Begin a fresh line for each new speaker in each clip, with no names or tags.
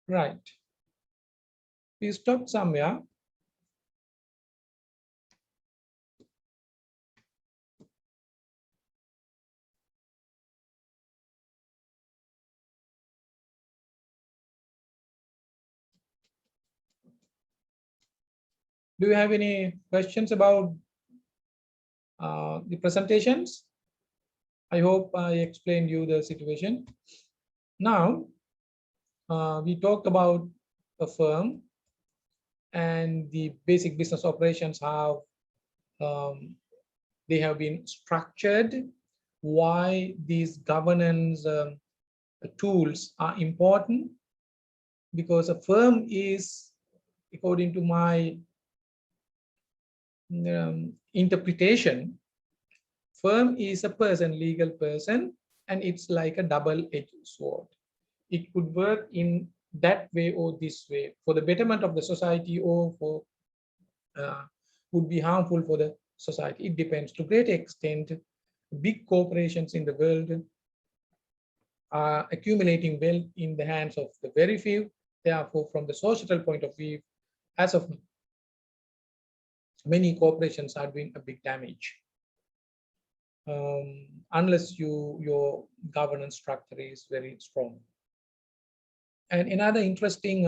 Right. We stopped somewhere. Do you have any questions about the presentations? I hope I explained you the situation. Now, we talked about a firm and the basic business operations, how um, they have been structured, why these governance tools are important, because a firm is, according to my interpretation, firm is a person, legal person, and it's like a double-edged sword. It could work in that way or this way, for the betterment of the society or for would be harmful for the society. It depends. To great extent, big corporations in the world are accumulating wealth in the hands of the very few. Therefore, from the societal point of view, as of now, many corporations are doing a big damage. Unless your governance structure is very strong. And another interesting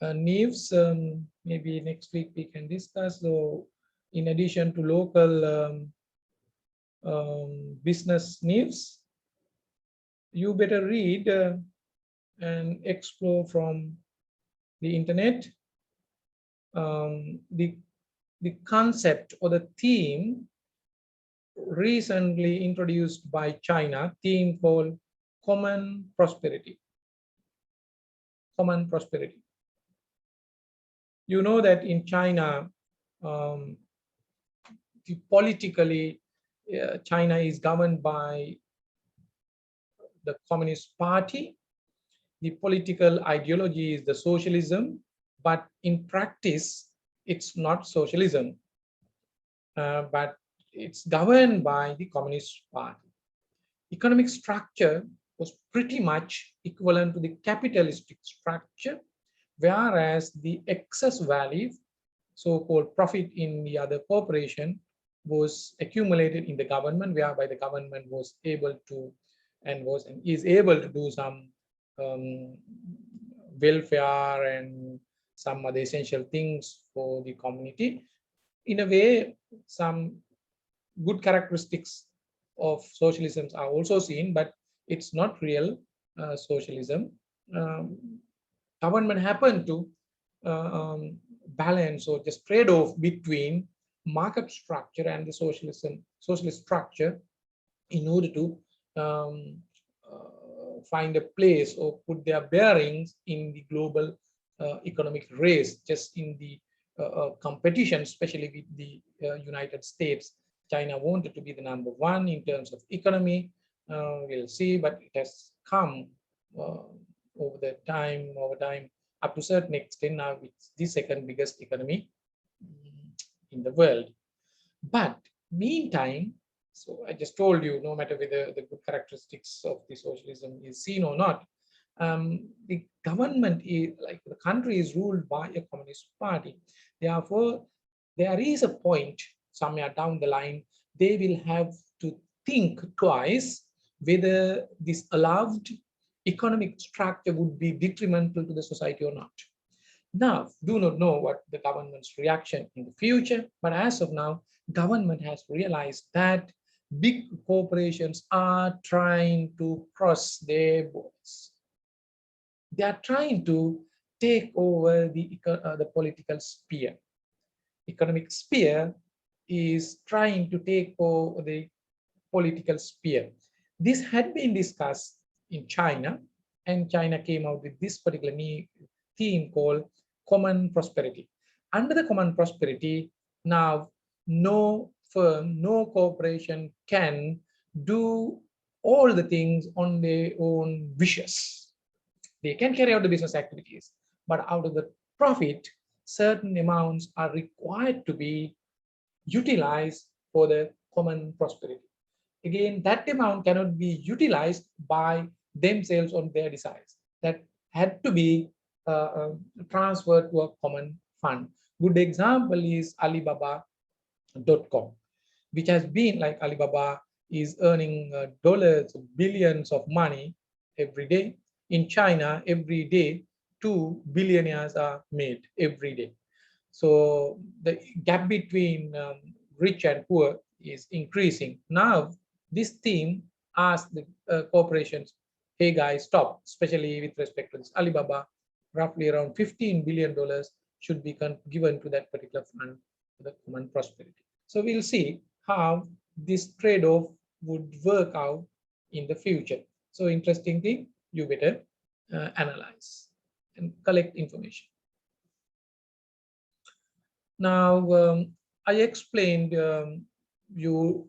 news, maybe next week we can discuss. So, in addition to local business news, you better read and explore from the internet. The concept or the theme recently introduced by China, theme called common prosperity. Common prosperity. You know that in China, politically, China is governed by the Communist Party. The political ideology is the socialism, but in practice, it's not socialism, but it's governed by the Communist Party. Economic structure was pretty much equivalent to the capitalistic structure, whereas the excess value, so-called profit in the other corporation, was accumulated in the government, whereby the government was able to and is able to do some welfare and some other essential things for the community. In a way, some good characteristics of socialism are also seen, but it's not real socialism. Government happened to balance or just trade off between market structure and the socialist structure in order to find a place or put their bearings in the global economic race, just in the competition, especially with the United States. China wanted to be the number one in terms of economy. We'll see, but it has come over time, up to a certain extent. Now it's the second biggest economy in the world. But meantime, so I just told you, no matter whether the good characteristics of the socialism is seen or not, the government is, like, the country is ruled by a communist party. Therefore, there is a point somewhere down the line, they will have to think twice whether this allowed economic structure would be detrimental to the society or not. Now, do not know what the government's reaction in the future, but as of now, government has realized that big corporations are trying to cross their borders. They are trying to take over the political sphere. Economic sphere is trying to take over the political sphere. This had been discussed in China, and China came out with this particular theme called common prosperity. Under the common prosperity, now no firm, no corporation can do all the things on their own wishes. They can carry out the business activities, but out of the profit, certain amounts are required to be utilized for the common prosperity. Again, that amount cannot be utilized by themselves on their desires. That had to be transferred to a common fund. Good example is Alibaba.com, which has been like Alibaba is earning dollars, billions of money every day. In China, every day, 2 billionaires are made every day. So the gap between rich and poor is increasing. Now, this theme asks the corporations, hey guys, stop, especially with respect to this Alibaba, roughly around $15 billion should be given to that particular fund for the common prosperity. So we'll see how this trade-off would work out in the future. So interesting thing, you better analyze and collect information. Now, I explained you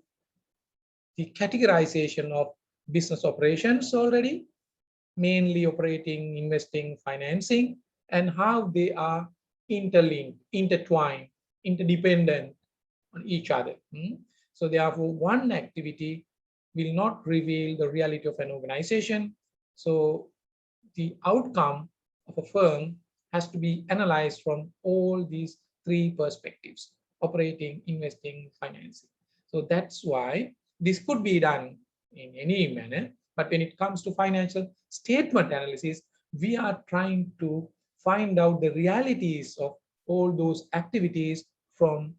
the categorization of business operations already, mainly operating, investing, financing, and how they are interlinked, intertwined, interdependent on each other. So therefore, one activity will not reveal the reality of an organization. So the outcome of a firm has to be analyzed from all these three perspectives: operating, investing, financing. So that's why this could be done in any manner. But when it comes to financial statement analysis, we are trying to find out the realities of all those activities through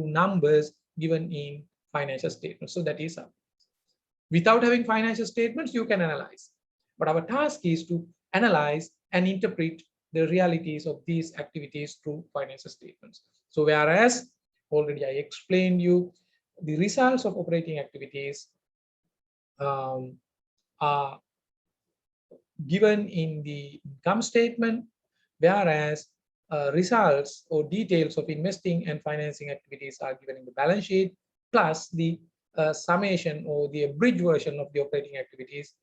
numbers given in financial statements. So that is without having financial statements, you can analyze. But our task is to analyze and interpret the realities of these activities through financial statements. So whereas already I explained you the results of operating activities are given in the income statement, whereas results or details of investing and financing activities are given in the balance sheet, plus the summation or the abridged version of the operating activities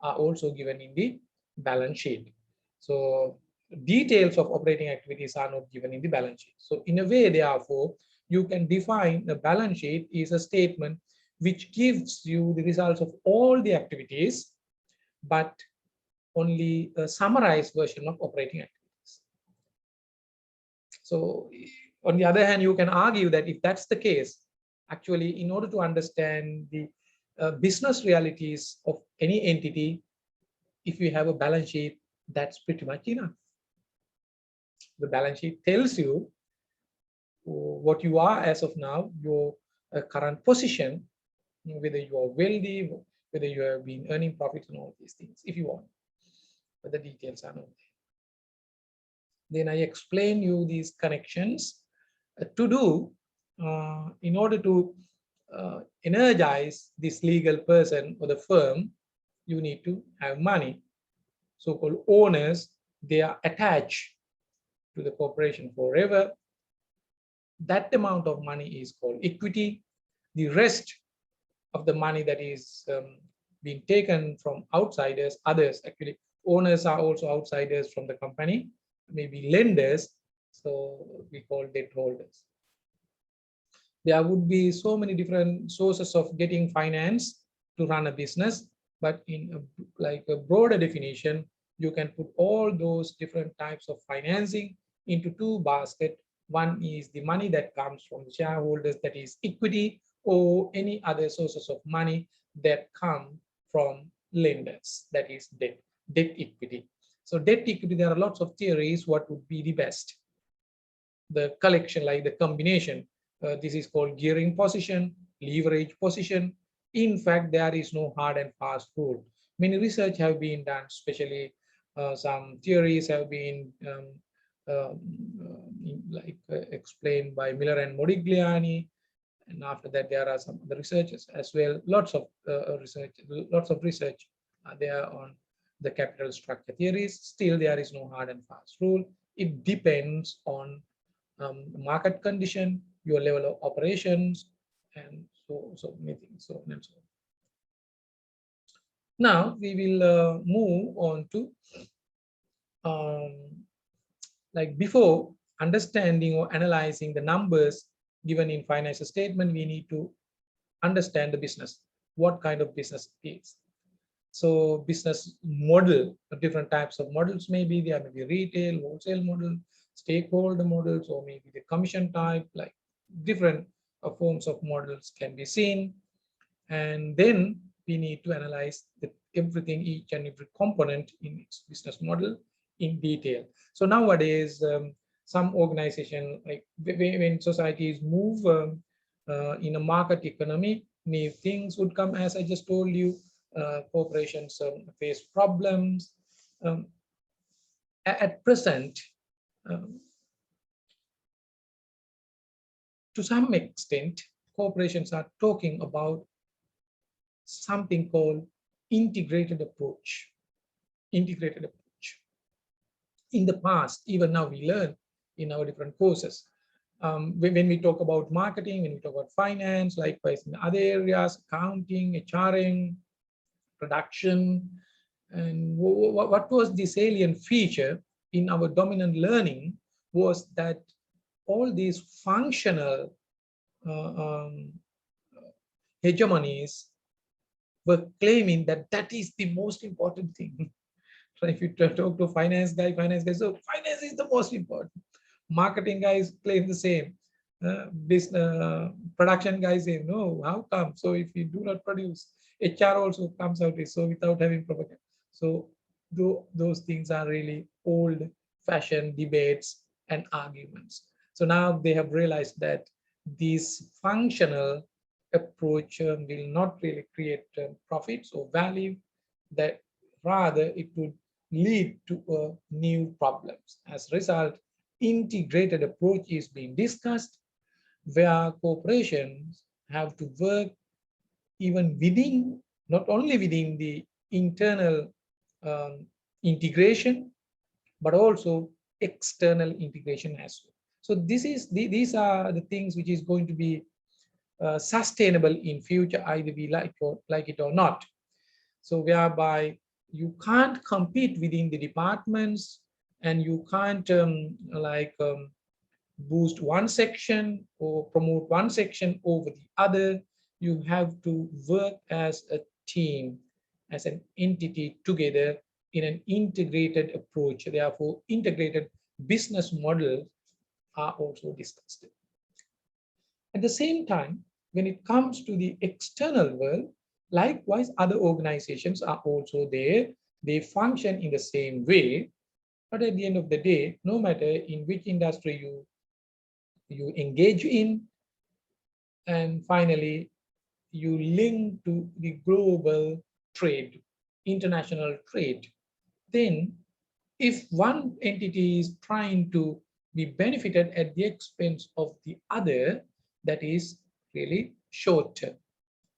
are also given in the balance sheet. So details of operating activities are not given in the balance sheet. So in a way, therefore, you can define the balance sheet is a statement which gives you the results of all the activities, but only a summarized version of operating activities. So on the other hand, you can argue that if that's the case, actually, in order to understand the business realities of any entity, if you have a balance sheet, that's pretty much enough. The balance sheet tells you what you are as of now, your current position, whether you are wealthy, whether you have been earning profits and all these things, if you want. But the details are not there. Then I explain you these connections to do in order to energize this legal person or the firm, you need to have money. So-called owners, they are attached to the corporation forever. That amount of money is called equity. The rest of the money that is being taken from outsiders, others actually, owners are also outsiders from the company, maybe lenders, so we call debt holders. There would be so many different sources of getting finance to run a business, but in a broader definition, you can put all those different types of financing into two baskets. One is the money that comes from the shareholders, that is equity, or any other sources of money that come from lenders, that is debt equity. So debt equity, there are lots of theories what would be the best. The collection, like the combination, this is called gearing position, leverage position. In fact, there is no hard and fast rule. Many research have been done, especially some theories have been explained by Miller and Modigliani. And after that, there are some other researchers as well. Lots of research are there on the capital structure theories. Still, there is no hard and fast rule. It depends on market condition, your level of operations, and so many things, so on and so on. Now we will move on to like before understanding or analyzing the numbers given in financial statement, we need to understand the business, what kind of business it is. So business model, different types of models maybe, there may be retail, wholesale model, stakeholder models, or maybe the commission type, like different forms of models can be seen. And then we need to analyze everything, each and every component in its business model in detail. So nowadays, some organization, like when societies move in a market economy, new things would come. As I just told you, corporations face problems. Um, at present, um, to some extent, corporations are talking about something called integrated approach. Integrated approach. In the past, even now we learn in our different courses. When we talk about marketing, when we talk about finance, likewise in other areas, accounting, HRing, production, and what was the salient feature in our dominant learning was that all these functional hegemonies were claiming that that is the most important thing. So if you talk to finance guy, so finance is the most important. Marketing guys claim the same. Production guys say, no, how come? So if you do not produce, HR also comes out with, so without having propaganda. So those things are really old fashioned debates and arguments. So now they have realized that this functional approach will not really create profits or value, that rather it would lead to new problems. As a result, integrated approach is being discussed, where corporations have to work even within, not only within the internal um, integration, but also external integration as well. So these are the things which is going to be sustainable in future, either we like it or not. So whereby you can't compete within the departments, and you can't boost one section or promote one section over the other. You have to work as a team, as an entity together in an integrated approach. Therefore, integrated business models are also discussed. At the same time, when it comes to the external world, likewise, other organizations are also there. They function in the same way. But at the end of the day, no matter in which industry you engage in, and finally, you link to the global trade, international trade, then if one entity is trying to be benefited at the expense of the other, that is really short term.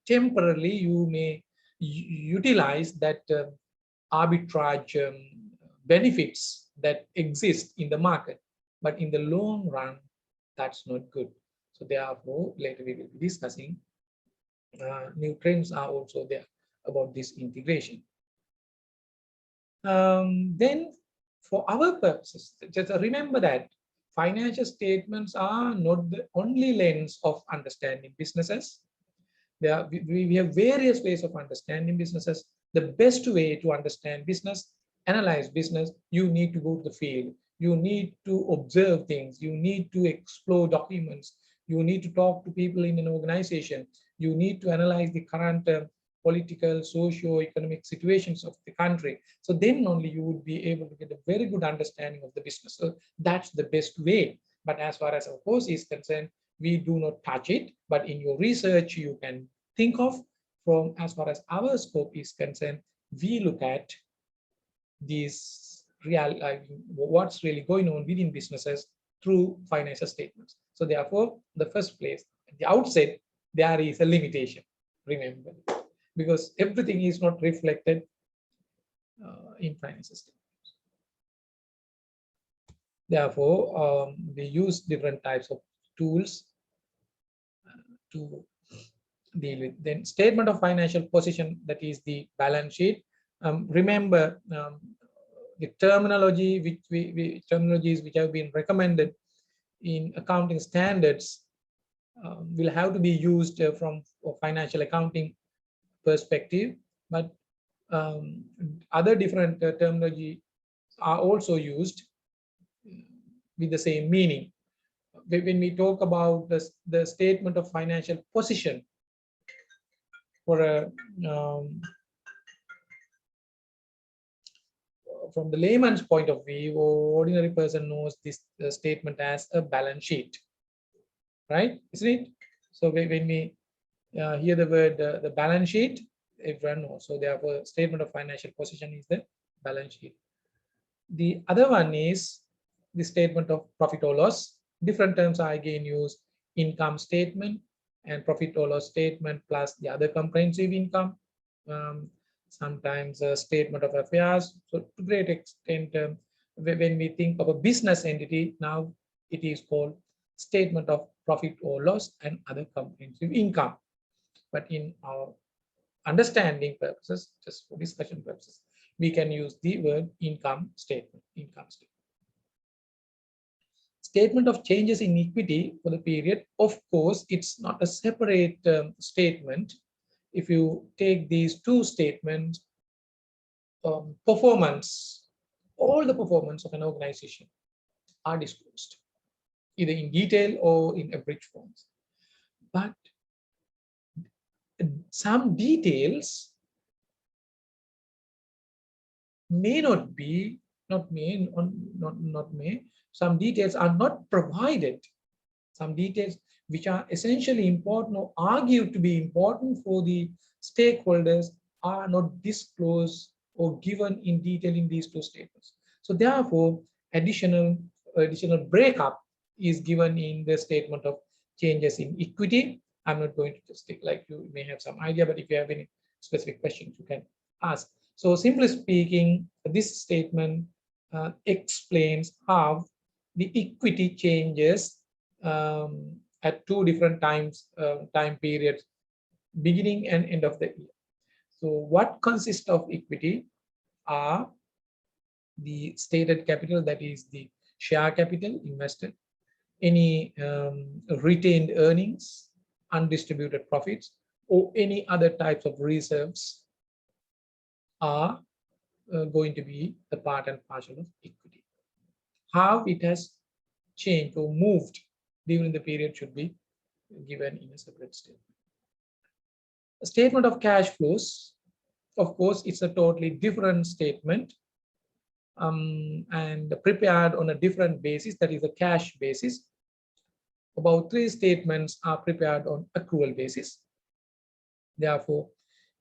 Temporarily, you may utilize that arbitrage benefits that exist in the market, but in the long run, that's not good. So therefore, later we will be discussing new trends are also there about this integration. Then for our purposes, just remember that financial statements are not the only lens of understanding businesses. We have various ways of understanding businesses. The best way to understand business, analyze business, you need to go to the field. You need to observe things. You need to explore documents. You need to talk to people in an organization. You need to analyze the current political, socio-economic situations of the country. So then only you would be able to get a very good understanding of the business. So that's the best way. But as far as our course is concerned, we do not touch it, but in your research, you can think of, from as far as our scope is concerned, we look at these what's really going on within businesses through financial statements. So therefore, the first place, at the outset, there is a limitation, remember, because everything is not reflected in financial statements. Therefore, we use different types of tools to deal with. Then statement of financial position, that is the balance sheet. Remember the terminology terminologies which have been recommended in accounting standards will have to be used from a financial accounting perspective, but Other different terminology are also used with the same meaning. When we talk about the statement of financial position for a from the layman's point of view, or ordinary person knows this statement as a balance sheet, right? Isn't it? So when we hear the word the balance sheet, everyone knows. So therefore, statement of financial position is the balance sheet. The other one is the statement of profit or loss. Different terms are again used: income statement and profit or loss statement plus the other comprehensive income. Um, Sometimes a statement of affairs. So to great extent, when we think of a business entity, now it is called statement of profit or loss and other comprehensive income. But in our understanding purposes, just for discussion purposes, we can use the word income statement. Income statement. Statement of changes in equity for the period. Of course, it's not a separate statement. If you take these two statements, performance, all the performance of an organization are disclosed, either in detail or in abridged forms. But some details may not be, not may, not may, some details are not provided. Some details which are essentially important or argued to be important for the stakeholders are not disclosed or given in detail in these two statements. So therefore, additional breakup is given in the statement of changes in equity. I'm not going to just take, like, you may have some idea, but if you have any specific questions, you can ask. So simply speaking, this statement explains how the equity changes at two different time periods, beginning and end of the year. So what consists of equity are the stated capital, that is the share capital invested, any retained earnings, undistributed profits, or any other types of reserves are going to be the part and parcel of equity. How it has changed or moved during the period should be given in a separate statement. A statement of cash flows, of course, it's a totally different statement and prepared on a different basis, that is a cash basis. About 3 statements are prepared on accrual basis. Therefore,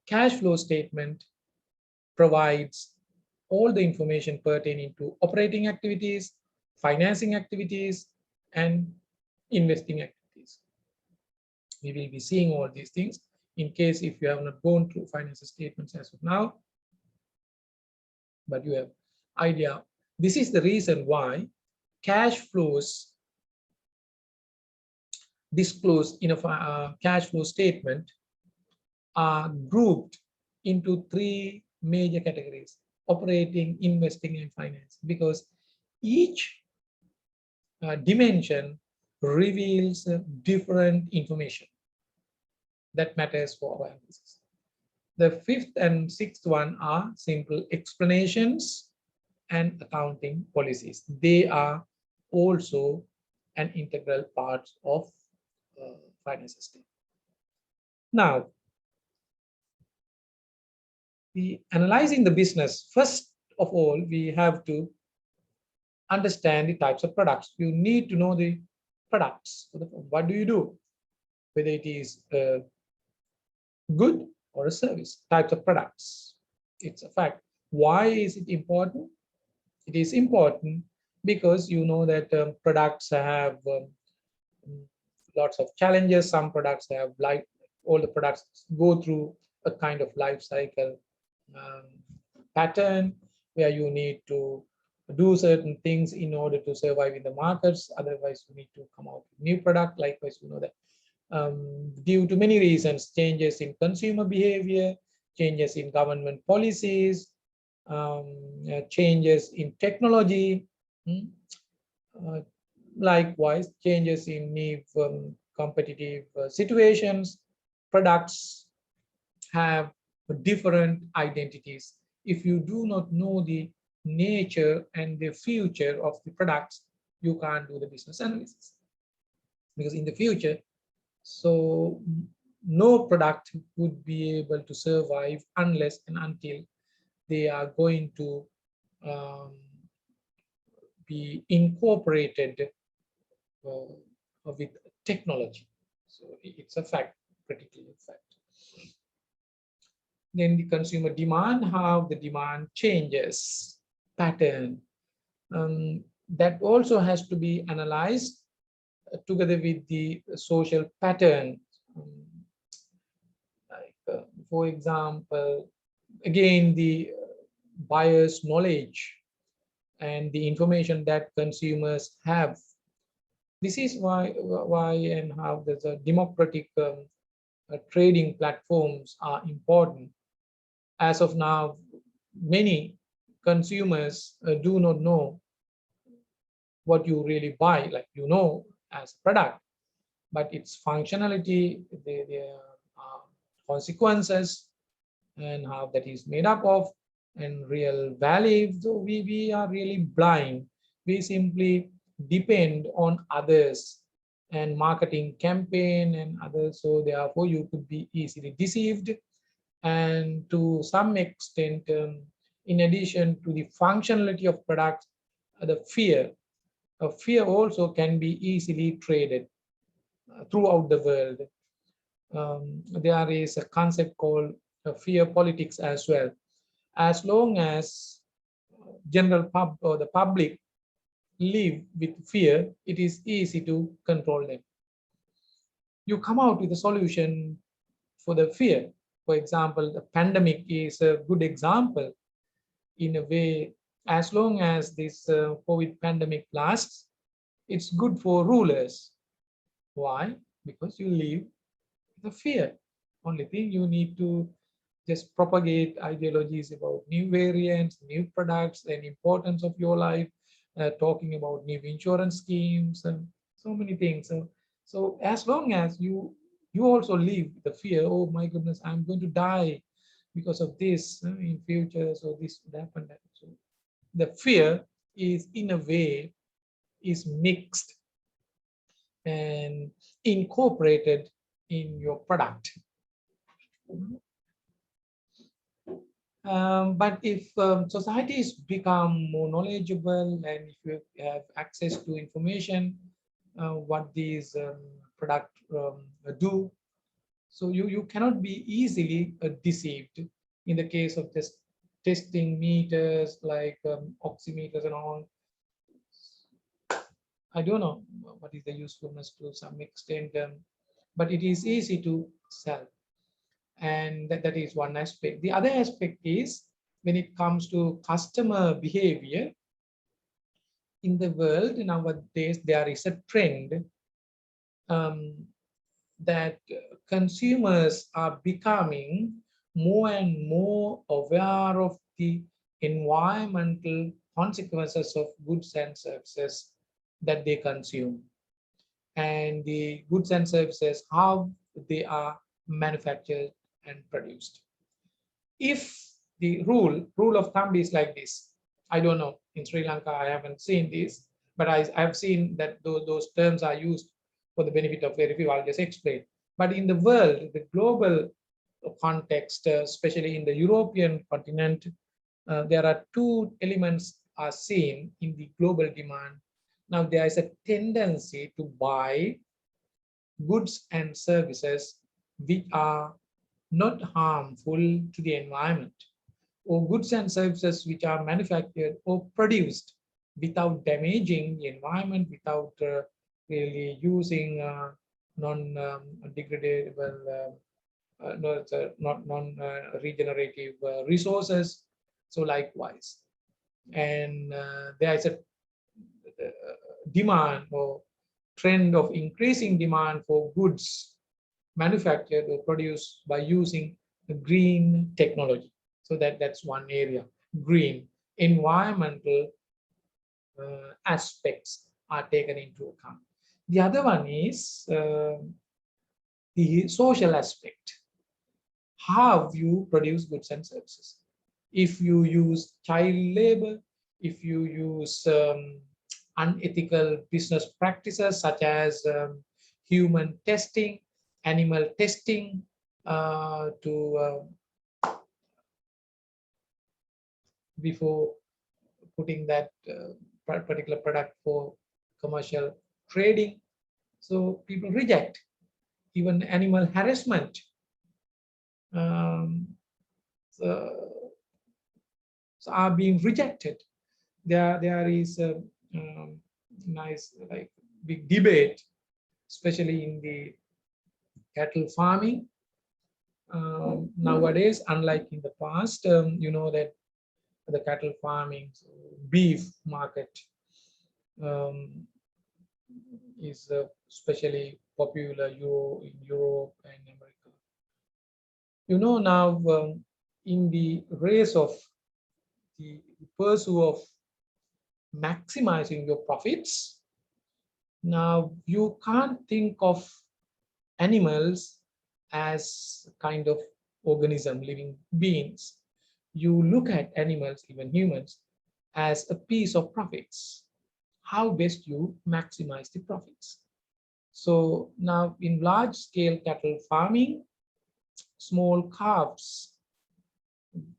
cash flow statement provides all the information pertaining to operating activities, financing activities, and investing activities. We will be seeing all these things. In case if you have not gone through financial statements as of now, but you have idea. This is the reason why cash flows disclosed in a cash flow statement are grouped into 3 major categories: operating, investing, and finance, because each dimension reveals different information that matters for our analysis. The 5th and 6th one are simple explanations and accounting policies. They are also an integral part of financial statement. Now, analyzing the business, first of all, we have to understand the types of products. You need to know the products. What do you do? Whether it is a good or a service, types of products. It's a fact. Why is it important? It is important because you know that products have lots of challenges. Some products have all the products go through a kind of life cycle pattern where you need to do certain things in order to survive in the markets. Otherwise, you need to come out with new product. Likewise, you know that due to many reasons, changes in consumer behavior, changes in government policies, changes in technology, likewise, changes in new competitive situations, products have different identities. If you do not know the nature and the future of the products, you can't do the business analysis. Because in the future, so no product would be able to survive unless and until they are going to um, be incorporated with technology. So it's a fact, pretty clear fact. Then the consumer demand, how the demand changes, pattern. That also has to be analyzed together with the social pattern. For example, again, the buyer's knowledge and the information that consumers have. This is why and how the democratic trading platforms are important. As of now, many consumers do not know what you really buy, like as a product, but its functionality, the consequences, and how that is made up of, and real value. So we are really blind. We simply depend on others and marketing campaign and others. So therefore, you could be easily deceived. And to some extent, in addition to the functionality of products, the fear also can be easily traded throughout the world. There is a concept called fear politics as well. As long as general or the public live with fear, it is easy to control them. You come out with a solution for the fear. For example, the pandemic is a good example. In a way, as long as this COVID pandemic lasts, it's good for rulers. Why? Because you live the fear. Only thing you need to just propagate ideologies about new variants, new products, and importance of your life, talking about new insurance schemes and so many things. So as long as you also live the fear, oh my goodness, I'm going to die because of this in future, so this would happen. So the fear is in a way is mixed and incorporated in your product. But if societies become more knowledgeable and if you have access to information, what these product do, so you cannot be easily deceived. In the case of just testing meters like oximeters and all, I don't know what is the usefulness to some extent, but it is easy to sell. And that is one aspect. The other aspect is when it comes to customer behavior in the world nowadays, there is a trend that consumers are becoming more and more aware of the environmental consequences of goods and services that they consume, and the goods and services, how they are manufactured and produced. If the rule of thumb is like this, I don't know, in Sri Lanka, I haven't seen this, but I've seen that those terms are used for the benefit of very few. I'll just explain. But in the world, the global context, especially in the European continent, there are two elements are seen in the global demand. Now, there is a tendency to buy goods and services which are not harmful to the environment, or goods and services which are manufactured or produced without damaging the environment, without really using non-degradable, not non-regenerative resources. So likewise, and there is a demand or trend of increasing demand for goods manufactured or produced by using green technology. So that's one area. Green, environmental aspects are taken into account. The other one is the social aspect. how you produce goods and services. If you use child labor, if you use unethical business practices such as human testing, animal testing, to before putting that particular product for commercial trading. So people reject. Even animal harassment. Um, so, so are being rejected. There is a nice like big debate, especially in the cattle farming. Nowadays, unlike in the past, you know that the cattle farming, so beef market um, is especially popular in Europe and America. You know now in the race of the pursuit of maximizing your profits, now you can't think of animals as kind of organism, living beings. You look at animals, even humans, as a piece of profits. How best you maximize the profits. So now in large scale cattle farming, small calves,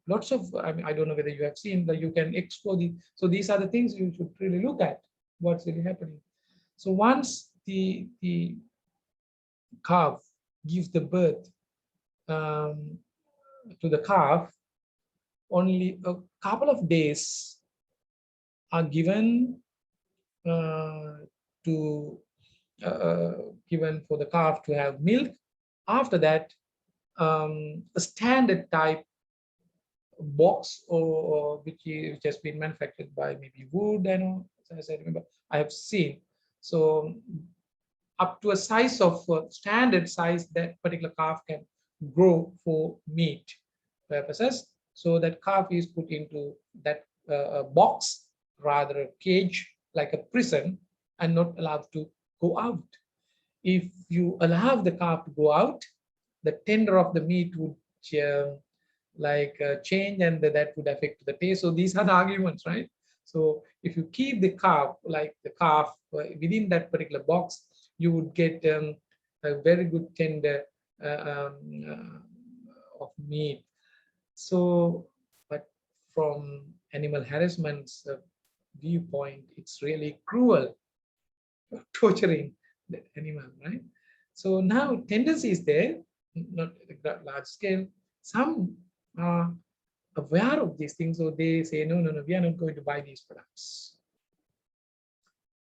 lots of, I mean, I don't know whether you have seen that you can explore the, so these are the things you should really look at, what's really happening. So once the calf gives the birth to the calf, only a couple of days are given to given for the calf to have milk. After that, a standard type box or which has been manufactured by maybe wood, I know, as I remember, I have seen. So up to a size of standard size that particular calf can grow for meat purposes. So that calf is put into that box, rather a cage, like a prison, and not allowed to go out. If you allow the calf to go out, the tender of the meat would change, and that would affect the taste. So these are the arguments, right? So if you keep the calf, like the calf within that particular box, you would get a very good tender of meat. So, but from animal harassment's viewpoint, it's really cruel, torturing the animal, right? So now tendency is there, not at large scale. Some are aware of these things, so they say, no, no, no, we are not going to buy these products.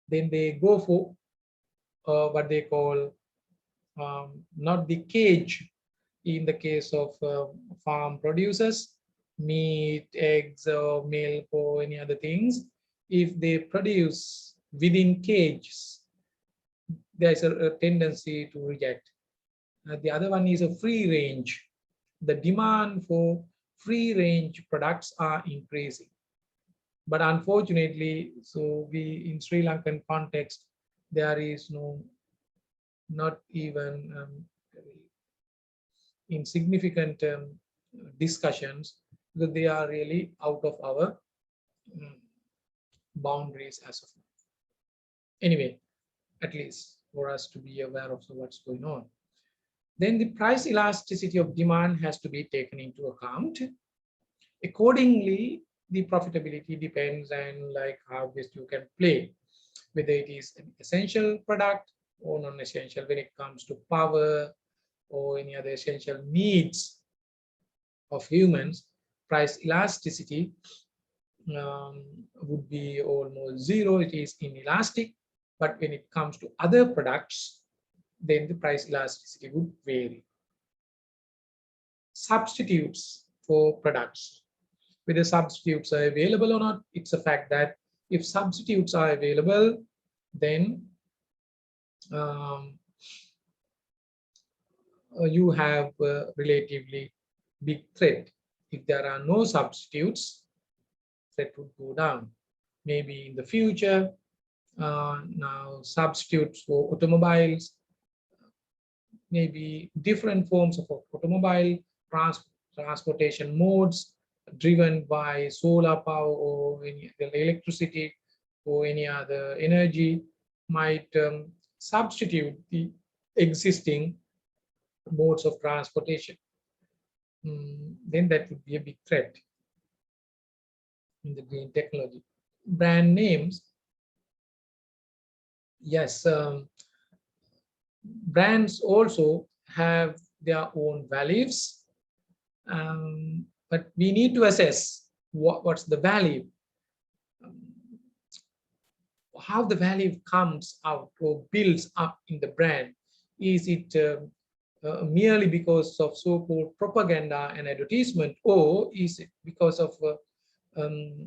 Then they go for what they call not the cage in the case of farm producers, meat, eggs, or milk, or any other things. If they produce within cages, there's a tendency to reject. The other one is a free range. The demand for free range products are increasing. But unfortunately, so we in Sri Lankan context, there is not even insignificant discussions, because they are really out of our boundaries as of now. Anyway, at least for us to be aware of what's going on. Then the price elasticity of demand has to be taken into account. Accordingly, the profitability depends on like how best you can play, whether it is an essential product or non-essential when it comes to power or any other essential needs of humans. Price elasticity would be almost zero. It is inelastic. But when it comes to other products, then the price elasticity would vary. Substitutes for products. Whether substitutes are available or not, it's a fact that if substitutes are available, then you have a relatively big threat. If there are no substitutes, threat would go down. Maybe in the future, now substitutes for automobiles, maybe different forms of automobile transportation modes driven by solar power or any electricity or any other energy might substitute the existing modes of transportation. Then that would be a big threat in the green technology. Brand names, yes, brands also have their own values, but we need to assess what's the value, how the value comes out or builds up in the brand. Is it merely because of so-called propaganda and advertisement, or is it because of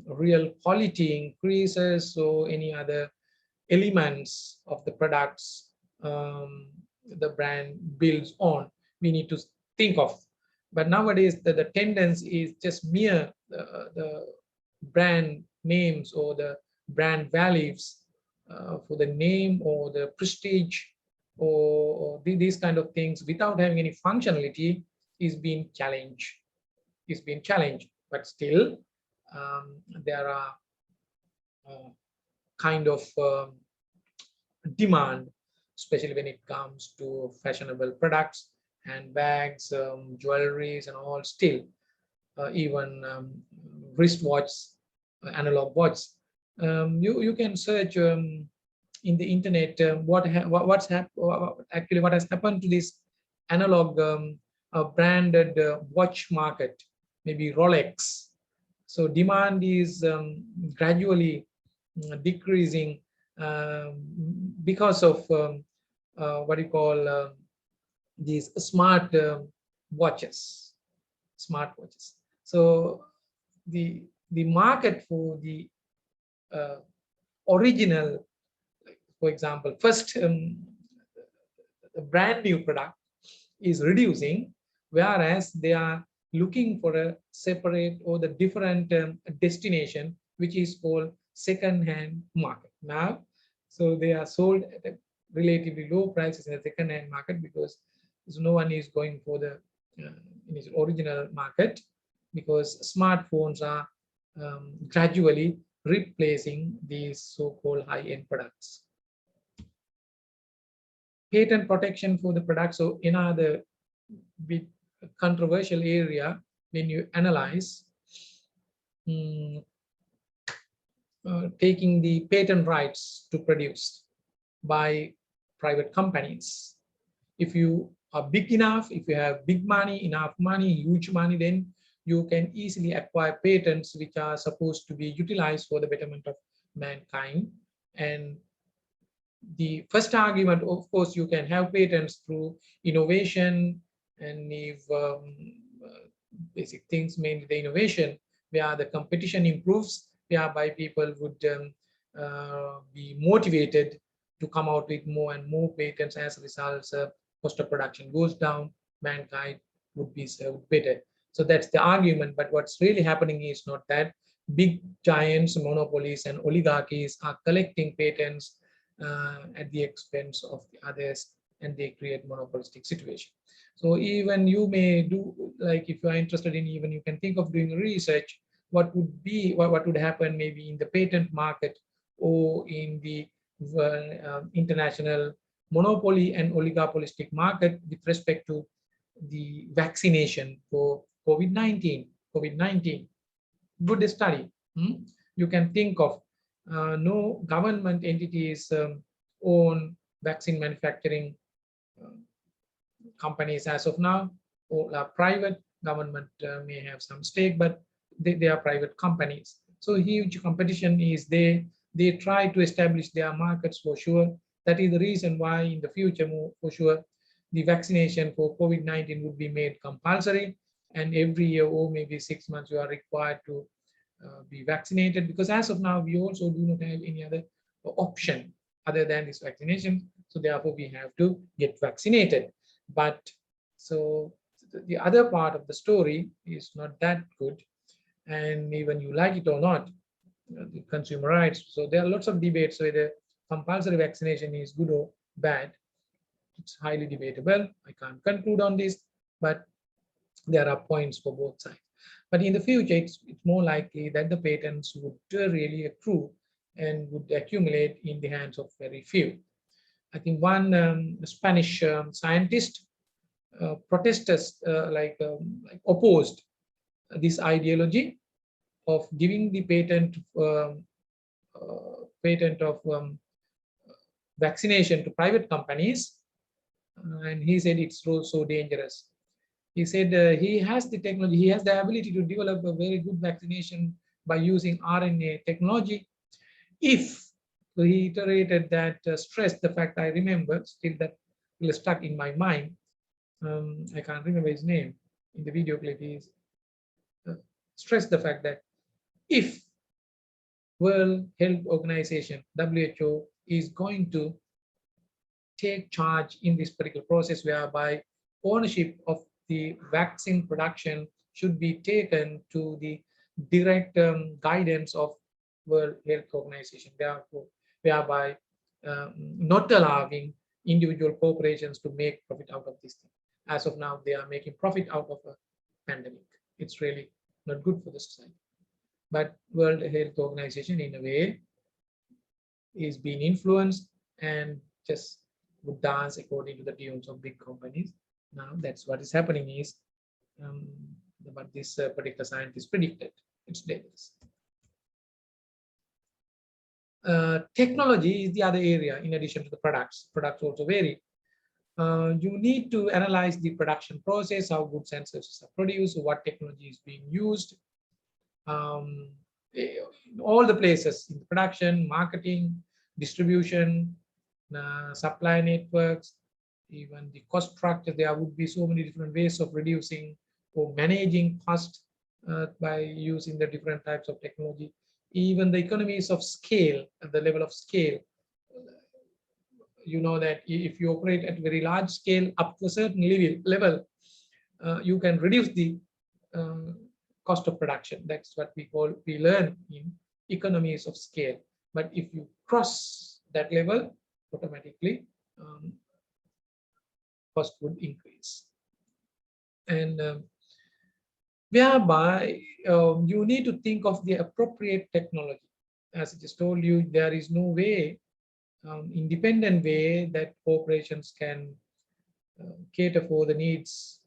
real quality increases or any other elements of the products the brand builds on? We need to think of. But nowadays the tendency is just mere the brand names or the brand values for the name or the prestige or these kind of things without having any functionality is being challenged. But still there are kind of demand, especially when it comes to fashionable products, handbags, jewelries, and all. Still, even wristwatch, analog watch. You can search in the internet actually what has happened to this analog branded watch market, maybe Rolex. So demand is gradually decreasing because of what you call these smart watches. So the market for the original, for example, first a brand new product is reducing, whereas they are looking for a separate or the different destination, which is called second-hand market now. So they are sold at a relatively low prices in the second-hand market because no one is going for the in its original market, because smartphones are gradually replacing these so-called high-end products. Patent protection for the product. So another bit controversial area when you analyze taking the patent rights to produce by private companies. If you are big enough, if you have big money, enough money, huge money, then you can easily acquire patents which are supposed to be utilized for the betterment of mankind. And the first argument, of course, you can have patents through innovation, and if basic things, mainly the innovation, where the competition improves, whereby people would be motivated to come out with more and more patents. As a result, cost of production goes down, mankind would be served better. So that's the argument. But what's really happening is not that. Big giants, monopolies, and oligarchies are collecting patents at the expense of the others, and they create monopolistic situation. So even you may do, like if you are interested in, even you can think of doing research, what would happen maybe in the patent market or in the international monopoly and oligopolistic market with respect to the vaccination for COVID-19. Good study. You can think of no government entities own vaccine manufacturing companies as of now, or are private. Government may have some stake, but they are private companies. So huge competition is there. They try to establish their markets for sure. That is the reason why in the future, for sure, the vaccination for COVID-19 would be made compulsory, and every year or maybe 6 months you are required to be vaccinated, because as of now we also do not have any other option other than this vaccination. So therefore we have to get vaccinated. But so the other part of the story is not that good, and even you like it or not, the consumer rights. So there are lots of debates whether compulsory vaccination is good or bad. It's highly debatable. I can't conclude on this, but there are points for both sides. But in the future, it's more likely that the patents would really accrue and would accumulate in the hands of very few. I think one Spanish scientist protesters like opposed this ideology of giving the patent of vaccination to private companies, and he said it's so dangerous. He said he has the technology, he has the ability to develop a very good vaccination by using RNA technology. If he iterated that, stressed the fact, I remember still that stuck in my mind. I can't remember his name in the video clip. He's stressed the fact that if World Health Organization (WHO) is going to take charge in this particular process, whereby ownership of the vaccine production should be taken to the direct guidance of World Health Organization, therefore, whereby not allowing individual corporations to make profit out of this thing. As of now, they are making profit out of a pandemic. It's really not good for the society. But World Health Organization, in a way, is being influenced and just would dance according to the tunes of big companies. Now that's what is happening is what this particular scientist predicted. It's dangerous. Technology is the other area in addition to the products. Products also vary. You need to analyze the production process, how goods and services are produced, what technology is being used. All the places in production, marketing, distribution, supply networks, even the cost structure. There would be so many different ways of reducing or managing cost by using the different types of technology. Even the economies of scale, at the level of scale, you know that if you operate at very large scale up to a certain level, you can reduce the cost of production. That's what we learn in economies of scale. But if you cross that level, automatically cost would increase. And whereby you need to think of the appropriate technology. As I just told you, there is no way, independent way, that corporations can cater for the needs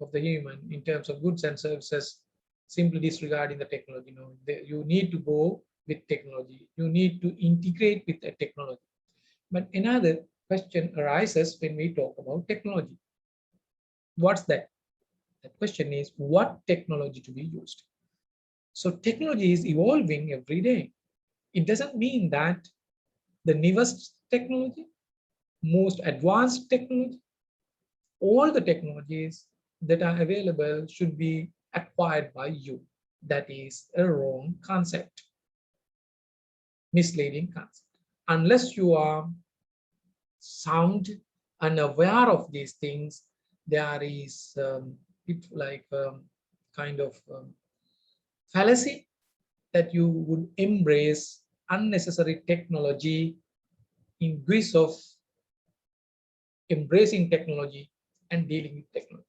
of the human in terms of goods and services, simply disregarding the technology. You need to go with technology. You need to integrate with the technology. But another question arises when we talk about technology. What's that? The question is, what technology to be used? So technology is evolving every day. It doesn't mean that the newest technology, most advanced technology, all the technologies that are available should be acquired by you. That is a wrong concept, misleading concept. Unless you are sound and aware of these things, there is kind of fallacy that you would embrace unnecessary technology in guise of embracing technology and dealing with technology.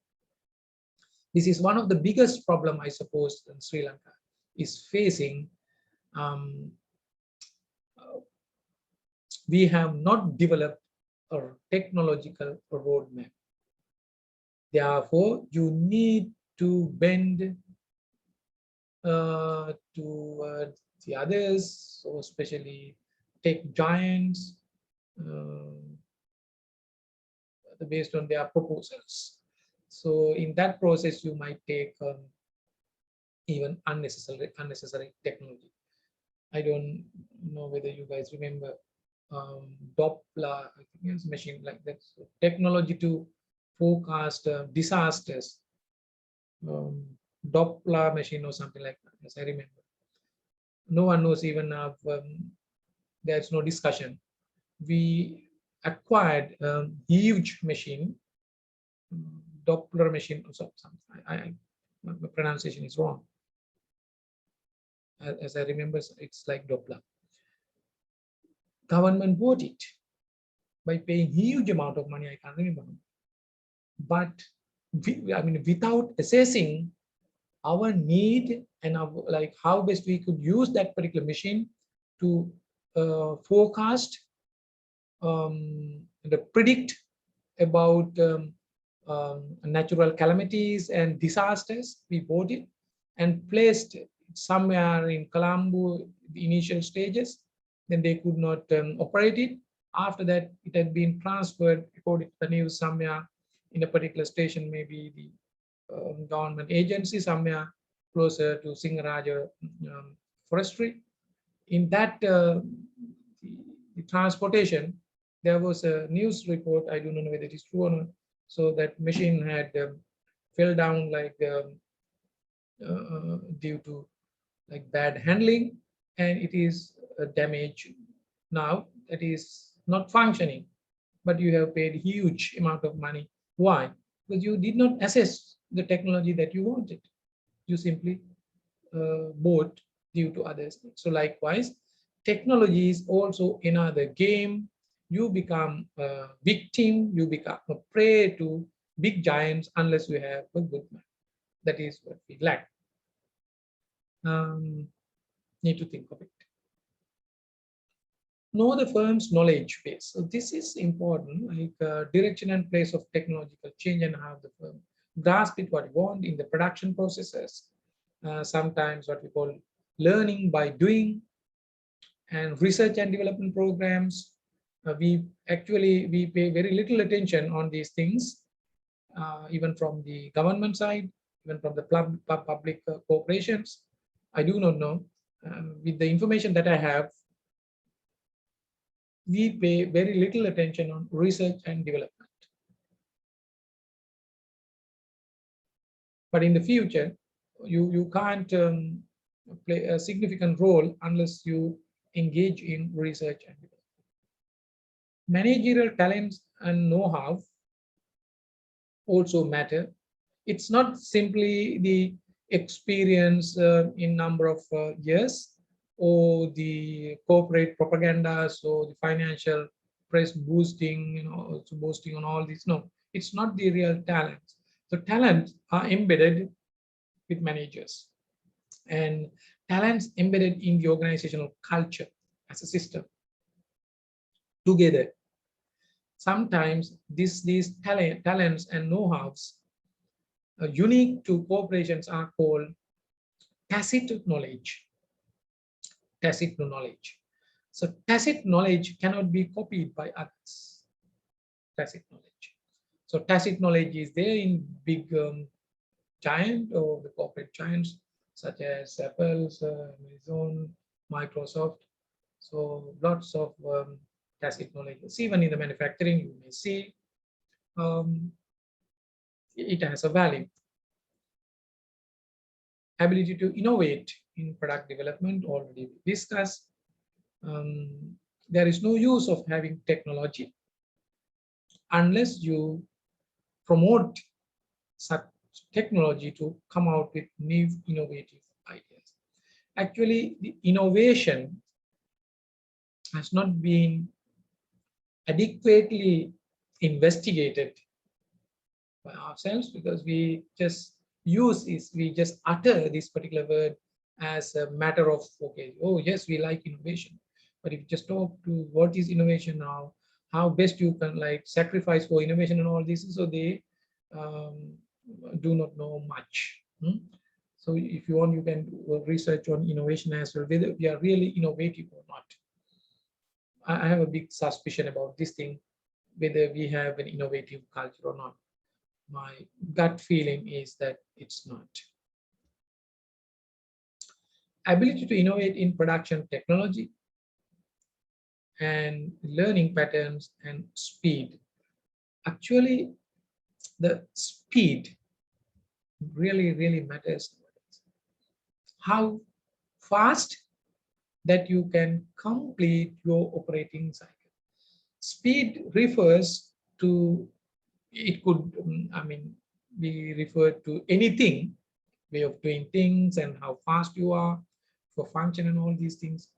This is one of the biggest problem, I suppose, in Sri Lanka is facing. We have not developed a technological roadmap. Therefore, you need to bend to the others, so especially tech giants, based on their proposals. So in that process, you might take even unnecessary technology. I don't know whether you guys remember Doppler, I think it's machine like that. So technology to forecast disasters. Doppler machine or something like that, as I remember. No one knows even there's no discussion. We acquired a huge machine, Doppler machine or something. My pronunciation is wrong. As I remember, it's like Doppler. Government bought it by paying huge amount of money. I can't remember. But I mean, without assessing our need and our, like how best we could use that particular machine to forecast and predict about natural calamities and disasters. We bought it and placed it somewhere in Colombo, the initial stages. Then they could not operate it. After that, it had been transferred, according to the news, somewhere in a particular station, maybe the government agency somewhere closer to Singaraja forestry. In that the transportation, there was a news report. I do not know whether it is true or not. So that machine had fell down like due to like bad handling, and it is damaged now. That is not functioning, but you have paid huge amount of money. Why? Because you did not assess the technology that you wanted. You simply bought due to others. So likewise, technology is also another game. You become a victim, you become a prey to big giants unless you have a good mind. That is what we lack. Need to think of it. Know the firm's knowledge base. So this is important, like direction and place of technological change and how the firm grasp it, what you want in the production processes. Sometimes what we call learning by doing, and research and development programs. We pay very little attention on these things, even from the government side, even from the public corporations. I do not know. With the information that I have, we pay very little attention on research and development. But in the future, you can't play a significant role unless you engage in research and development. Managerial talents and know-how also matter. It's not simply the experience in number of years, or the corporate propagandas, or the financial press boosting, boosting on all these. No, it's not the real talents. So talents are embedded with managers, and talents embedded in the organizational culture as a system together. Sometimes these talents and know-hows unique to corporations are called tacit knowledge. Tacit knowledge. So tacit knowledge cannot be copied by others. Tacit knowledge. So tacit knowledge is there in big giant or the corporate giants such as Apple, Amazon, Microsoft. So lots of tacit knowledge. Even in the manufacturing, you may see it has a value. Ability to innovate in product development, already discussed. There is no use of having technology unless you promote such technology to come out with new innovative ideas. Actually, the innovation has not been adequately investigated by ourselves, because we just we just utter this particular word as a matter of, okay, oh yes, we like innovation. But if you just talk to what is innovation now, how best you can like sacrifice for innovation and all this, so they do not know much. So if you want, you can do research on innovation as well, whether we are really innovative or not. I have a big suspicion about this thing, whether we have an innovative culture or not. My gut feeling is that it's not. Ability to innovate in production technology and learning patterns and speed. Actually, the speed really matters. How fast that you can complete your operating cycle. Speed refers to, it could, be referred to anything, way of doing things and how fast you are for function and all these things.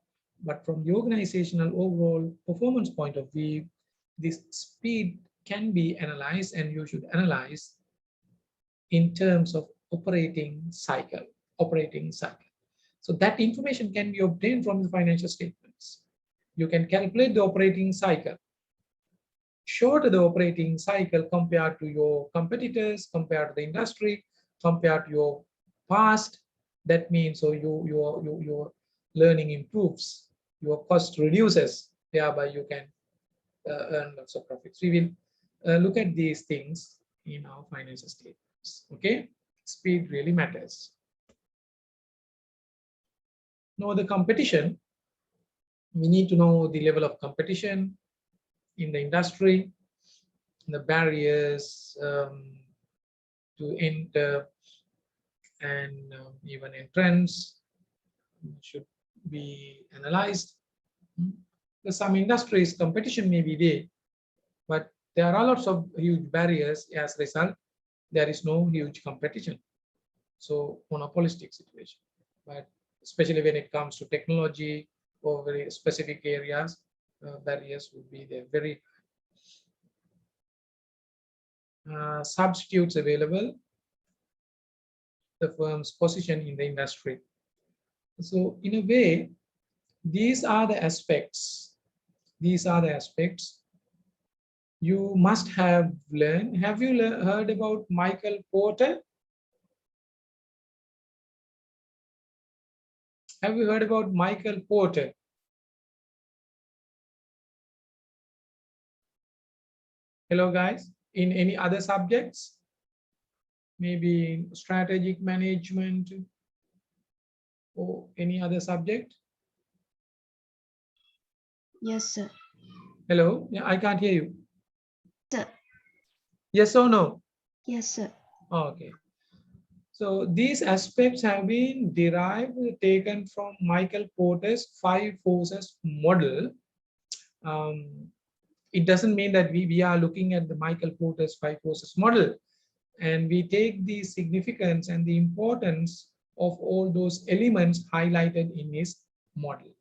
But from the organizational overall performance point of view, this speed can be analyzed, and you should analyze in terms of operating cycle. So that information can be obtained from the financial statements. You can calculate the operating cycle, shorter the operating cycle compared to your competitors, compared to the industry, compared to your past. That means so your learning improves, your cost reduces, thereby you can earn lots of profits. We will look at these things in our financial statements. Okay, speed really matters. Know the competition. We need to know the level of competition in the industry, the barriers to enter, and even entrance should be analyzed. For some industries, competition may be there, but there are lots of huge barriers. As a result, there is no huge competition. So monopolistic situation. But especially when it comes to technology or very specific areas, barriers would be there. Very substitutes available, the firm's position in the industry. So in a way, these are the aspects. These are the aspects you must have learned. Have you heard about Michael Porter? Have you heard about Michael Porter? Hello, guys. In any other subjects? Maybe in strategic management or any other subject?
Yes, sir.
Hello? Yeah, I can't hear you.
Sir.
Yes or no?
Yes, sir.
Okay. So these aspects have been derived, taken from Michael Porter's 5 forces model. It doesn't mean that we are looking at the Michael Porter's 5 forces model, and we take the significance and the importance of all those elements highlighted in his model.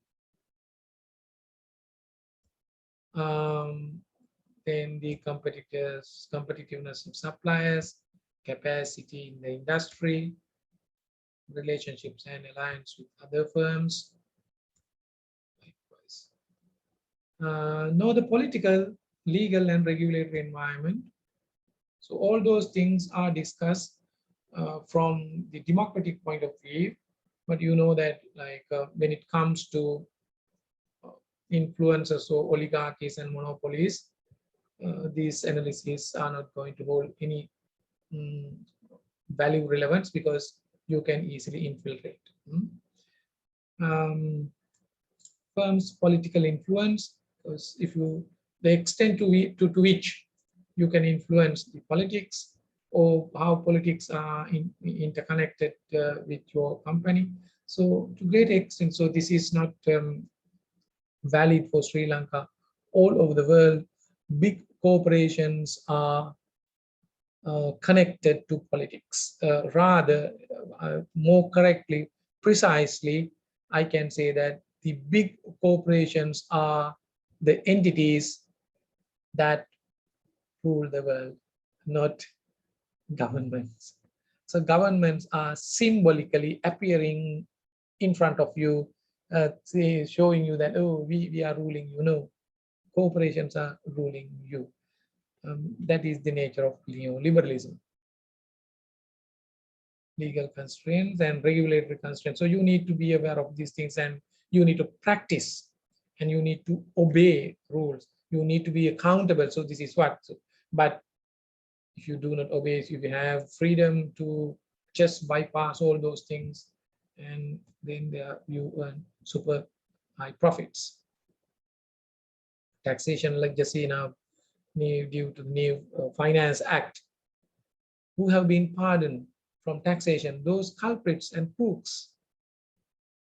Then the competitiveness of suppliers, capacity in the industry, relationships and alliance with other firms. Know the political, legal, and regulatory environment. So all those things are discussed from the democratic point of view, but you know that like when it comes to influencers, so oligarchies and monopolies, these analyses are not going to hold any value relevance because you can easily infiltrate. Firms' political influence, because if you the extent to which you can influence the politics or how politics are interconnected with your company. So to great extent, so this is not valid for Sri Lanka. All over the world, big corporations are connected to politics. Rather, more correctly, precisely, I can say that the big corporations are the entities that rule the world, not governments. So governments are symbolically appearing in front of you, showing you that, oh, we are ruling you. No, corporations are ruling you. That is the nature of neoliberalism. Legal constraints and regulatory constraints. So you need to be aware of these things, and you need to practice, and you need to obey rules. You need to be accountable. So this is what. But if you do not obey, if you have freedom to just bypass all those things, and then you earn super high profits. Taxation, like just see now, due to the new Finance Act, who have been pardoned from taxation? Those culprits and crooks.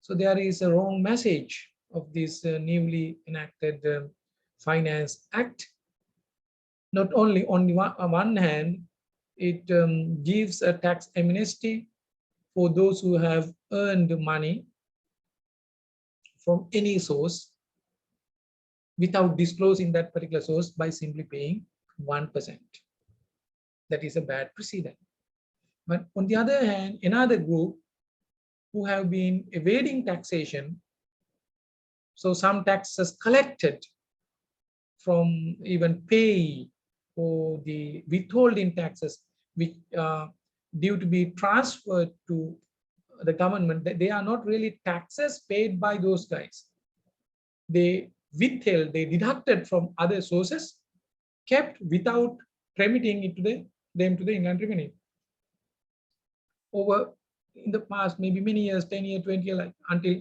So there is a wrong message of this newly enacted Finance Act. Not only on one hand, it gives a tax amnesty for those who have earned money from any source without disclosing that particular source by simply paying 1%. That is a bad precedent. But on the other hand, another group who have been evading taxation, so some taxes collected from even pay or the withholding taxes, which due to be transferred to the government, they are not really taxes paid by those guys. They withheld, they deducted from other sources, kept without remitting it to them to the inland revenue. Over in the past, maybe many years, 10 years, 20 years, like until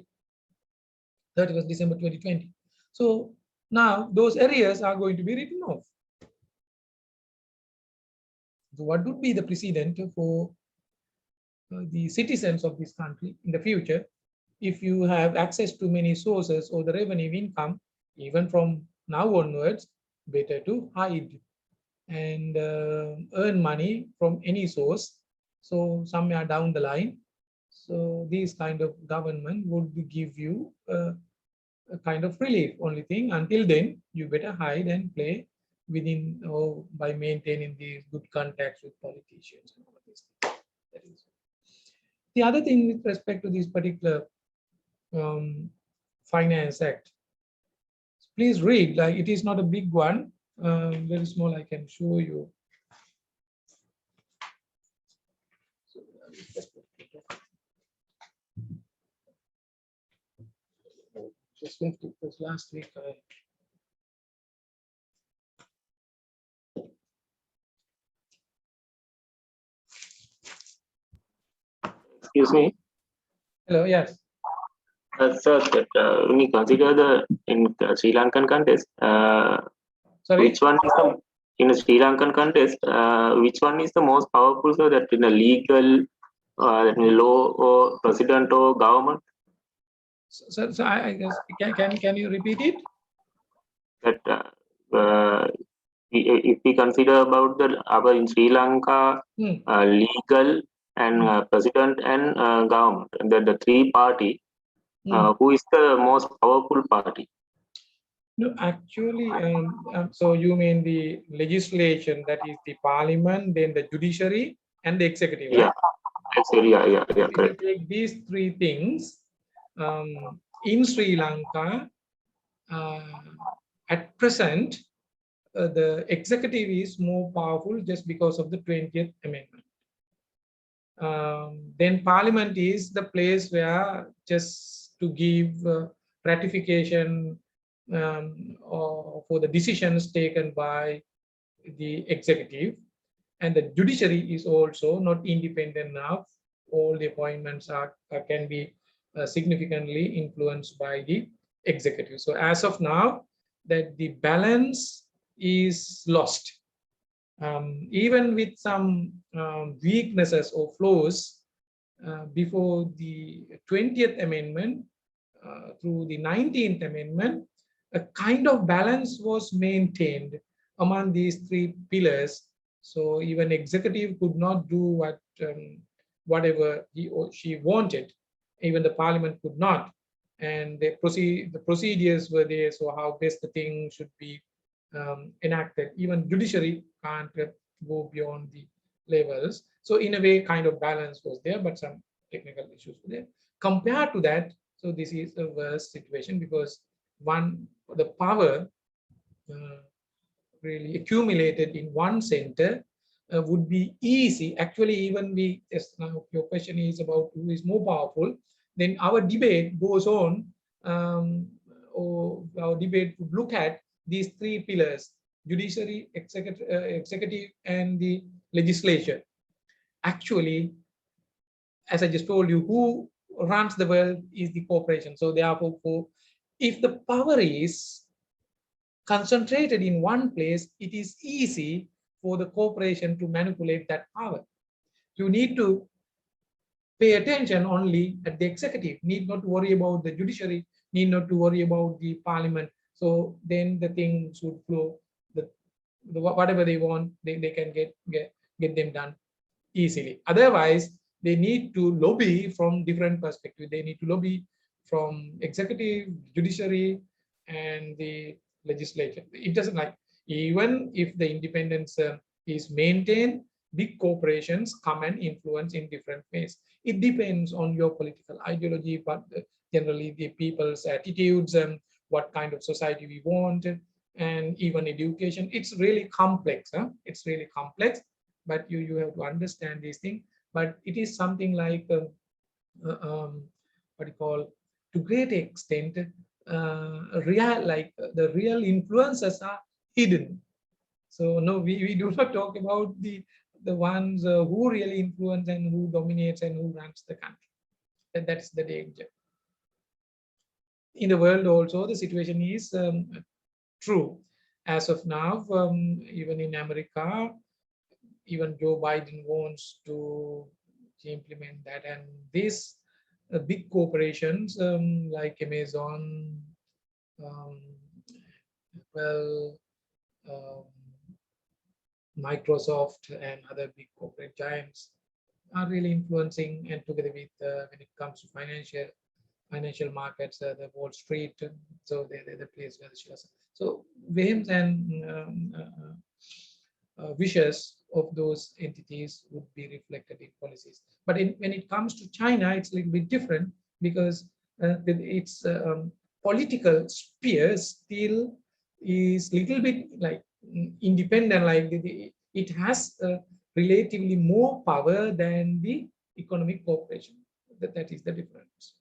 31st December 2020. So now those areas are going to be written off. So what would be the precedent for the citizens of this country in the future if you have access to many sources or the revenue income, even from now onwards, better to hide and earn money from any source. So somewhere down the line, so these kind of government would give you a kind of relief. Only thing, until then, you better hide and play within or by maintaining these good contacts with politicians and all of this. That is. The other thing with respect to this particular Finance Act, please read, like it is not a big one, very small, I can show you. So, just left it because last week I
Excuse me,
hello, yes,
sir, that when you consider in Sri Lankan context,
sorry,
which one is the in a Sri Lankan context, which one is the most powerful, sir? That in a legal, that in law or president or government?
so I guess can you repeat it?
That if we consider about our in Sri Lanka legal and president and government, the three party, who is the most powerful party?
No, actually, so you mean the legislation, that is the parliament, then the judiciary and the executive, right?
Yeah, actually, yeah,
If you
correct.
take these three things, in Sri Lanka, at present, the executive is more powerful just because of the 20th Amendment. Then Parliament is the place where just to give ratification or for the decisions taken by the executive, and the judiciary is also not independent enough. All the appointments can be significantly influenced by the executive. So as of now, that the balance is lost. Even with some weaknesses or flaws before the 20th Amendment, through the 19th Amendment, a kind of balance was maintained among these three pillars. So even executive could not do whatever he or she wanted. Even the parliament could not. And the procedures were there. So how best the thing should be enacted. Even judiciary can't go beyond the levels. So in a way, kind of balance was there, but some technical issues were there. Compared to that, so this is a worse situation because the power really accumulated in one center would be easy. Actually, even we just now, your question is about who is more powerful. Then our debate goes on, or our debate would look at these three pillars: judiciary, executive, and the legislature. Actually, as I just told you, who runs the world is the corporation. So therefore, if the power is concentrated in one place, it is easy for the corporation to manipulate that power. You need to pay attention only at the executive, need not to worry about the judiciary, need not to worry about the parliament. So then the thing should flow, whatever they want, they can get them done easily. Otherwise, they need to lobby from different perspectives. They need to lobby from executive, judiciary, and the legislature. It doesn't like, even if the independence is maintained, big corporations come and influence in different ways. It depends on your political ideology, but generally the people's attitudes and what kind of society we want, and even education. It's really complex. It's really complex, but you have to understand these things. But it is something like what you call, to great extent, the real influences are hidden. So no, we do not talk about the ones who really influence and who dominates and who runs the country. That's the danger. In the world also, the situation is true. As of now, even in America, even Joe Biden wants to implement that. And these big corporations like Amazon, well, um, Microsoft and other big corporate giants are really influencing, and together with when it comes to financial markets, the Wall Street, so they're the place where the shares. So whims and wishes of those entities would be reflected in policies. But when it comes to China, it's a little bit different, because its political sphere still is little bit like independent, like it has relatively more power than the economic cooperation. That is the difference.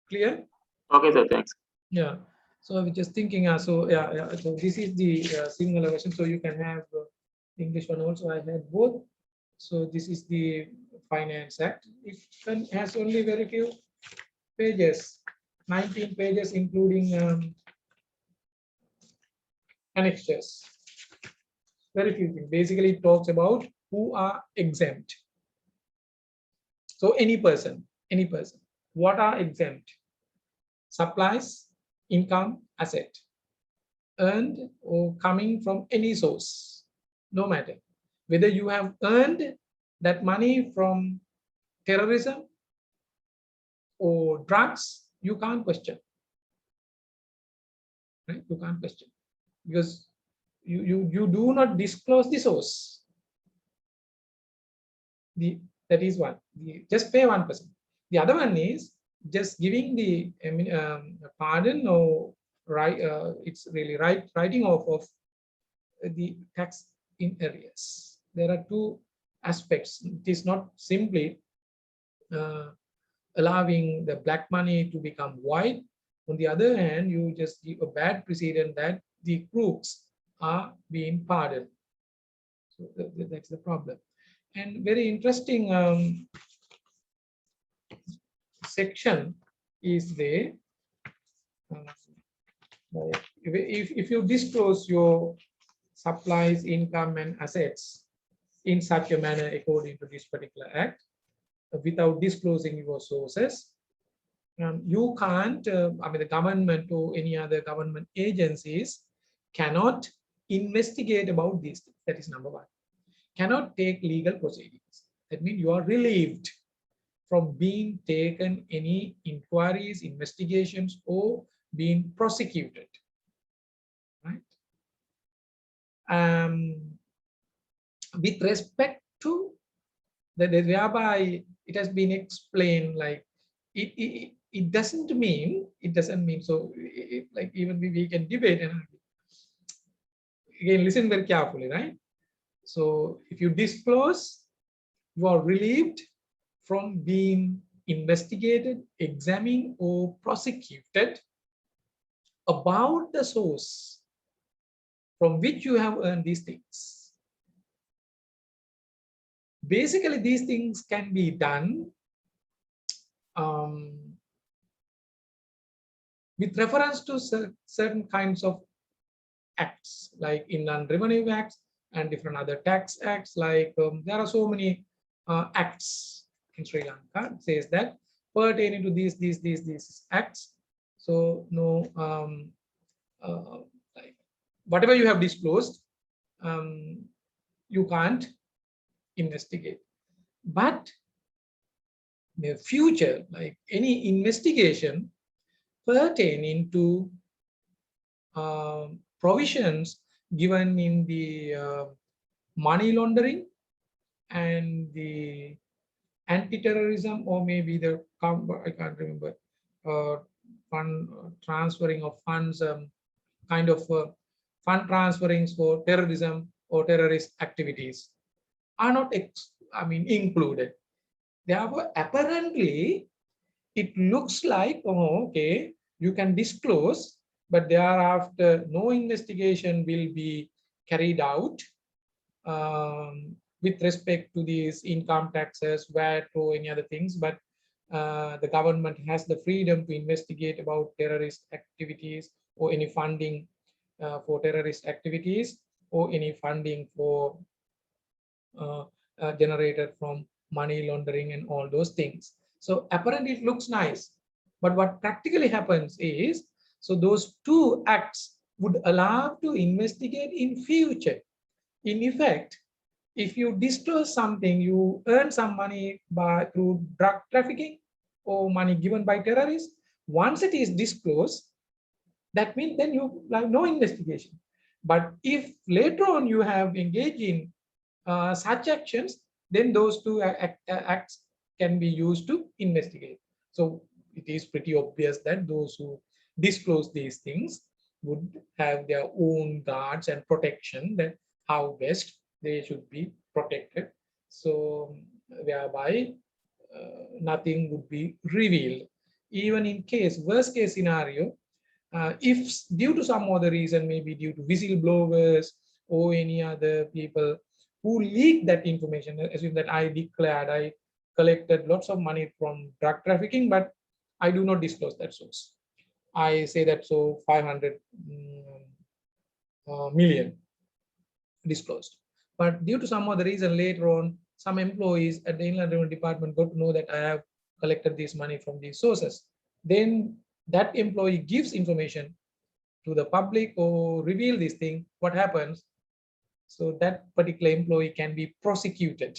Clear?
Okay, sir. Thanks.
Yeah. So I was just thinking. So yeah. So this is the singular version. So you can have English one also. I had both. So this is the Finance Act. It has only very few pages, 19 pages, including annexures. Very few things. Basically, it talks about who are exempt. So any person. What are exempt? Supplies, income, asset, earned or coming from any source, no matter whether you have earned that money from terrorism or drugs, you can't question, right? You can't question, because you do not disclose the source. That is one. Just pay 1%. The other one is just giving the pardon, or it's really writing off of the tax in arrears. There are two aspects. It is not simply allowing the black money to become white. On the other hand, you just give a bad precedent that the crooks are being pardoned. So that's the problem. And very interesting section is there. If you disclose your supplies, income, and assets in such a manner according to this particular act, without disclosing your sources, you can't, the government or any other government agencies cannot investigate about this. That is number one. Cannot take legal proceedings. That means you are relieved from being taken any inquiries, investigations, or being prosecuted, right? With respect to that, whereby it has been explained, like it doesn't mean so like even we can debate and argue. Again, listen very carefully, right? So if you disclose, you are relieved from being investigated, examined, or prosecuted about the source from which you have earned these things. Basically, these things can be done with reference to certain kinds of acts, like Inland Revenue Acts and different other tax acts. Like there are so many acts in Sri Lanka. It says that pertaining to these acts. So no, like whatever you have disclosed, you can't investigate. But in the future, like any investigation pertaining to provisions given in the money laundering and the anti-terrorism, or maybe the I can't remember, fund transferring of funds, kind of fund transferings for terrorism or terrorist activities are not included. Therefore, apparently, it looks like, oh, okay, you can disclose, but thereafter no investigation will be carried out with respect to these income taxes, VAT, or any other things. But the government has the freedom to investigate about terrorist activities or any funding for terrorist activities or any funding for generated from money laundering and all those things. So apparently it looks nice, but what practically happens is, so those two acts would allow to investigate in future. In effect, if you disclose something, you earn some money through drug trafficking or money given by terrorists. Once it is disclosed, that means then you have no investigation. But if later on you have engaged in such actions, then those two acts can be used to investigate. So it is pretty obvious that those who disclose these things would have their own guards and protection, that how best they should be protected. So whereby nothing would be revealed. Even in worst case scenario, if due to some other reason, maybe due to whistleblowers or any other people who leak that information, assume that I declared I collected lots of money from drug trafficking, but I do not disclose that source. I say that so 500 million disclosed. But due to some other reason, later on, some employees at the Inland Revenue Department got to know that I have collected this money from these sources. Then that employee gives information to the public or reveal this thing. What happens? So that particular employee can be prosecuted.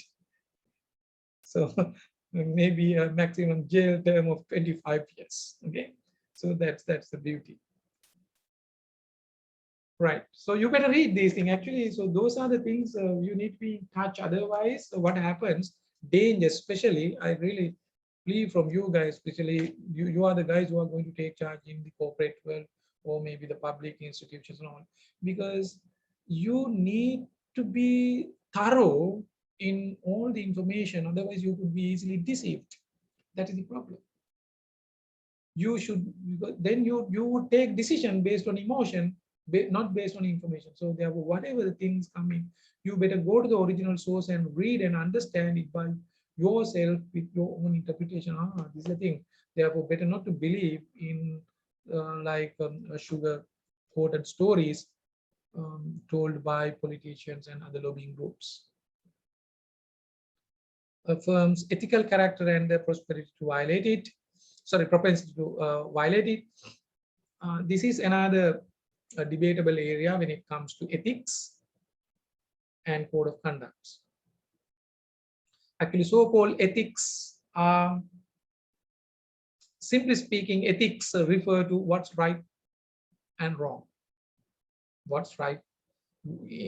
So maybe a maximum jail term of 25 years. Okay, so that's the beauty. Right. So you better read these things actually. So those are the things you need to be in touch. Otherwise, what happens? Danger, especially, I really plead from you guys, especially you are the guys who are going to take charge in the corporate world or maybe the public institutions and all, because you need to be thorough in all the information. Otherwise, you could be easily deceived. That is the problem. You should, then you would take decision based on emotion, not based on information. So therefore, whatever the things come in, you better go to the original source and read and understand it by yourself with your own interpretation. This is the thing. Therefore, better not to believe in sugar coated stories told by politicians and other lobbying groups. A firm's ethical character and their prosperity to violate it. Sorry, propensity to violate it. This is another debatable area when it comes to ethics and code of conduct. Actually, so-called ethics are, simply speaking, ethics refer to what's right and wrong. What's right?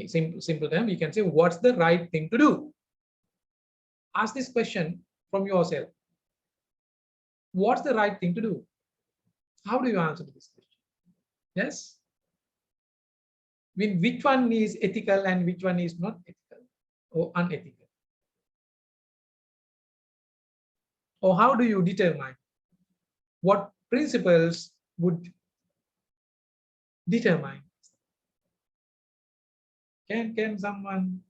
Simple term, you can say, what's the right thing to do? Ask this question from yourself. What's the right thing to do? How do you answer this question? Yes? Which one is ethical and which one is not ethical or unethical? Or how do you determine what principles would determine? Can someone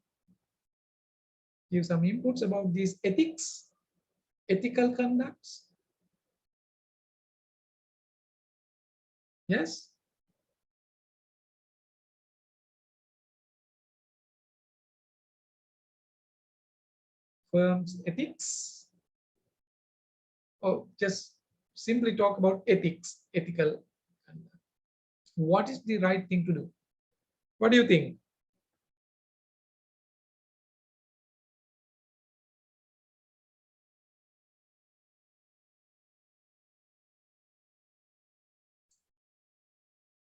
give some inputs about these ethics, ethical conducts? Yes? Firms ethics? Or just simply talk about ethics, ethical conduct. What is the right thing to do? What do you think?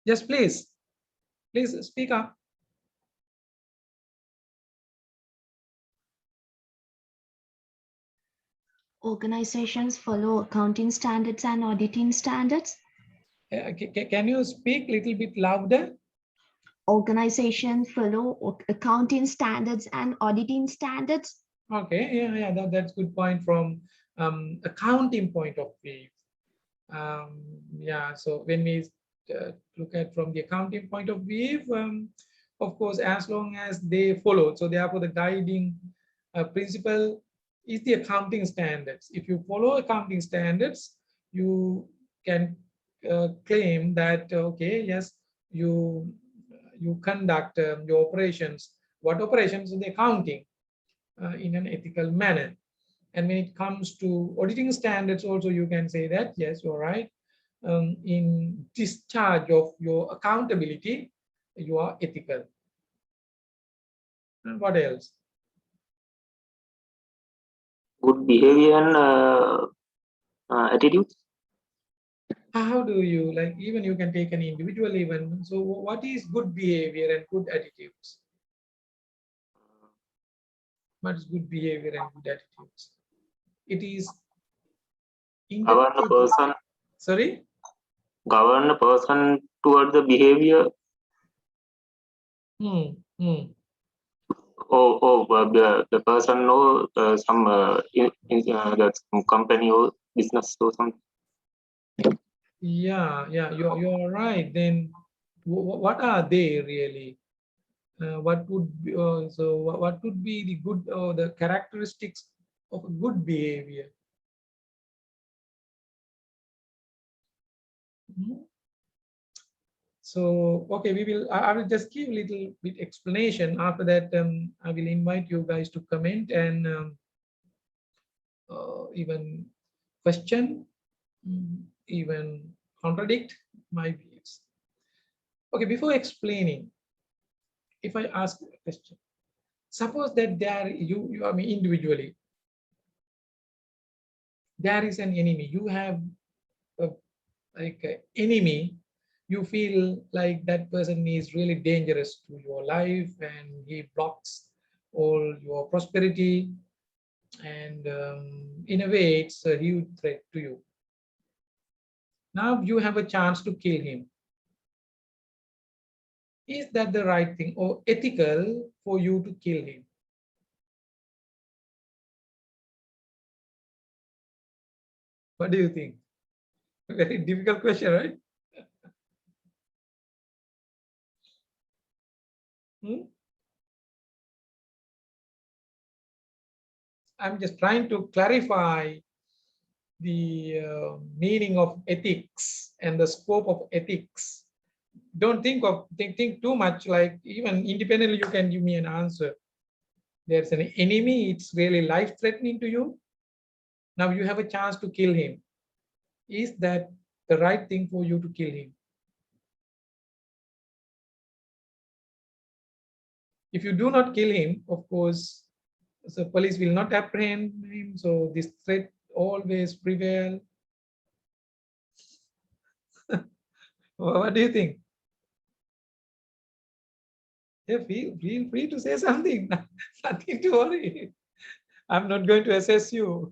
Yes, please speak up.
Organizations follow accounting standards and auditing standards.
Can you speak a little bit louder?
Organizations follow accounting standards and auditing standards.
Okay, yeah, that's good point from accounting point of view. Yeah, so when we look at from the accounting point of view, of course, as long as they follow, so therefore the guiding principle is the accounting standards. If you follow accounting standards, you can claim that okay, yes, you conduct your operations. What operations in the accounting in an ethical manner. And when it comes to auditing standards, also you can say that yes, you're right. In discharge of your accountability, you are ethical. And what else?
Good behavior and attitudes.
How do you like? Even you can take an individual even. So, what is good behavior and good attitudes? What is good behavior and good attitudes? It is
Govern a person.
Sorry.
Govern a person toward the behavior. The person know some that's some company or business or something.
Yeah, you're right. Then what are they really? What would be, what would be the good or the characteristics of a good behavior? So okay, I will just give a little bit explanation. After that, I will invite you guys to comment and even question, even contradict my views. Okay, before explaining, if I ask a question, suppose that you I mean individually, there is an enemy. You have a, like an enemy. You feel like that person is really dangerous to your life, and he blocks all your prosperity, and in a way, it's a huge threat to you. Now you have a chance to kill him. Is that the right thing or ethical for you to kill him? What do you think? Very difficult question, right? I'm just trying to clarify the meaning of ethics and the scope of ethics. Don't think too much, like even independently you can give me an answer. There's an enemy, it's really life threatening to you. Now you have a chance to kill him. Is that the right thing for you to kill him? If you do not kill him, of course, the police will not apprehend him. So this threat always prevail. What do you think? Yeah, feel free to say something. Nothing to worry. I'm not going to assess you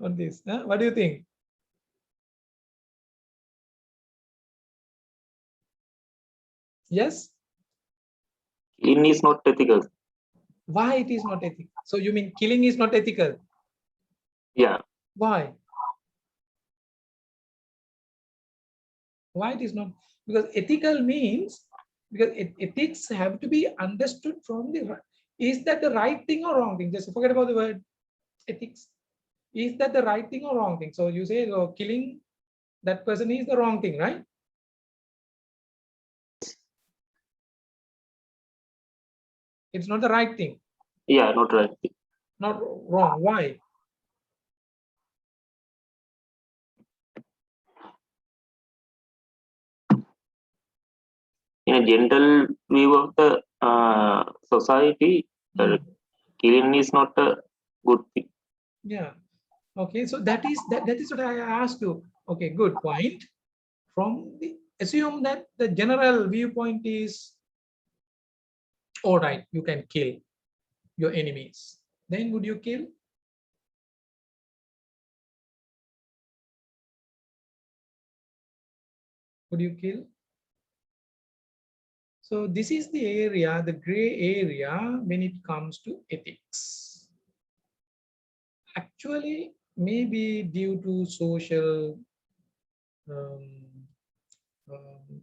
on this. Huh? What do you think? Yes?
Killing is not ethical.
Why it is not ethical? So you mean killing is not ethical?
Yeah.
Why? Why it is not? Because ethical means, because ethics have to be understood from the, is that the right thing or wrong thing? Just forget about the word ethics. Is that the right thing or wrong thing? So you say killing that person is the wrong thing, right? It's not the right thing.
Yeah, not right.
Not wrong. Why?
In a general view of the society, killing is not a good thing.
Yeah. Okay. So that is what I asked you. Okay. Good point. From the assume that the general viewpoint is all right. You can kill your enemies. Then would you kill? Would you kill? So this is the area, the gray area when it comes to ethics. Actually, maybe due to social um, um,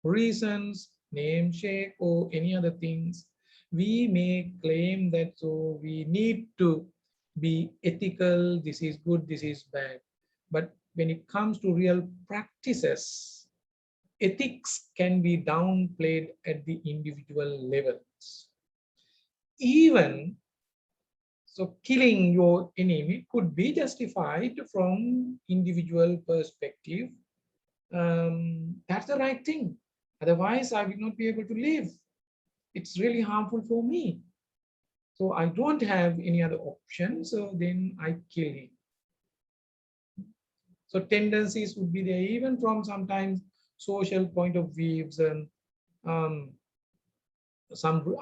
reasons, name shake, or any other things, we may claim that so we need to be ethical, this is good, this is bad. But when it comes to real practices, ethics can be downplayed at the individual levels. Even so, killing your enemy could be justified from individual perspective. That's the right thing. Otherwise, I will not be able to live. It's really harmful for me. So I don't have any other option. So then I kill him. So tendencies would be there even from sometimes social point of views and some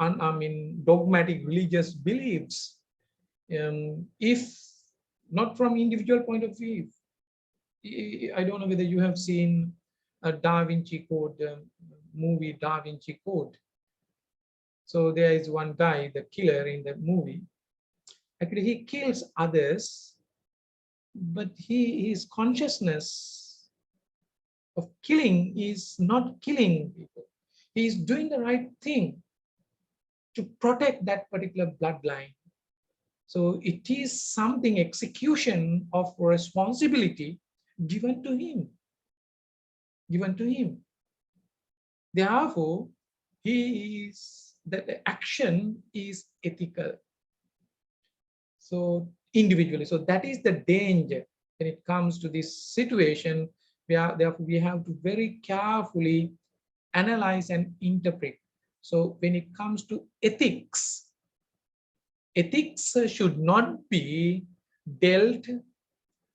dogmatic religious beliefs. If not from individual point of view, I don't know whether you have seen a Da Vinci Code movie, Da Vinci Code. So there is one guy, the killer in the movie. Actually, he kills others, but his consciousness of killing is not killing people. He is doing the right thing to protect that particular bloodline. So it is something, execution of responsibility given to him. Given to him. Therefore, the action is ethical. So individually, so that is the danger when it comes to this situation. Therefore, we have to very carefully analyze and interpret. So when it comes to ethics, ethics should not be dealt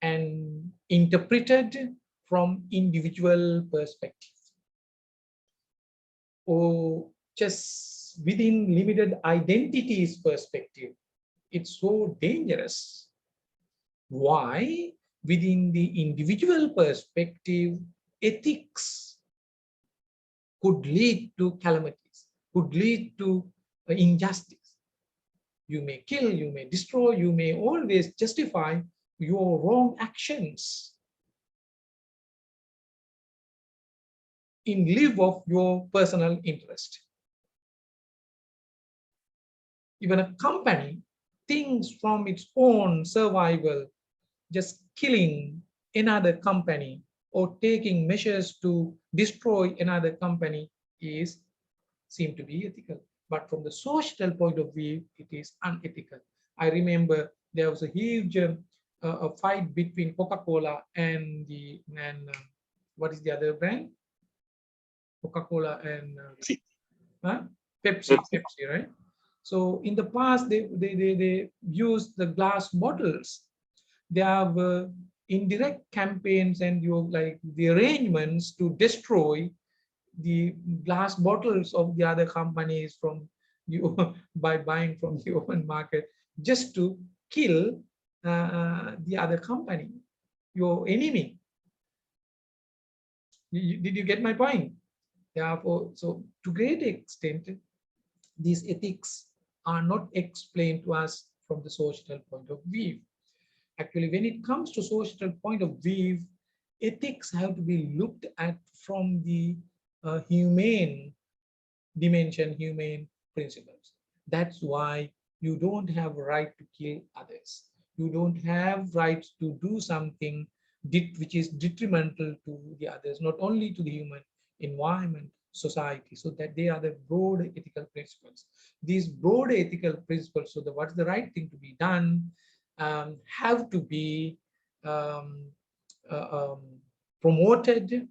and interpreted from individual perspective or just within limited identities perspective. It's so dangerous. Why? Within the individual perspective, ethics could lead to calamities, could lead to injustice. You may kill, you may destroy, you may always justify your wrong actions in lieu of your personal interest. Even a company thinks from its own survival, just killing another company or taking measures to destroy another company is seem to be ethical. But from the social point of view, it is unethical. I remember there was a huge a fight between Coca-Cola and what is the other brand? Coca-Cola and Pepsi, right? So in the past, they used the glass bottles. They have indirect campaigns and like the arrangements to destroy the glass bottles of the other companies from you by buying from the open market, just to kill the other company, your enemy. Did you get my point? Therefore, so to great extent, these ethics are not explained to us from the social point of view. Actually, when it comes to social point of view, ethics have to be looked at from the humane dimension, humane principles. That's why you don't have right to kill others. You don't have rights to do something which is detrimental to the others, not only to the human environment, society. So that they are the broad ethical principles. These broad ethical principles, so what's the right thing to be done, have to be um, promoted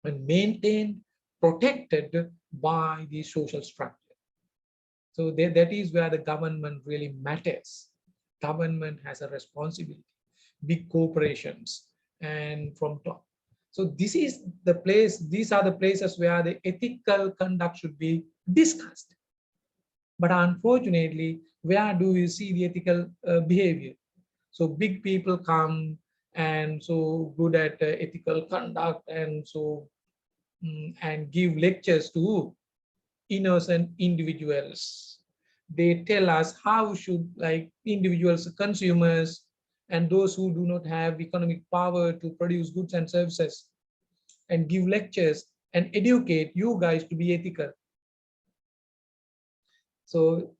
and maintained, protected by the social structure. So that is where the government really matters. Government has a responsibility, big corporations, and from top. So this is the place, these are the places where the ethical conduct should be discussed. But unfortunately, where do you see the ethical behavior? So big people come and so good at ethical conduct, and so and give lectures to innocent individuals. They tell us how should like individuals, consumers, and those who do not have economic power to produce goods and services, and give lectures and educate you guys to be ethical. So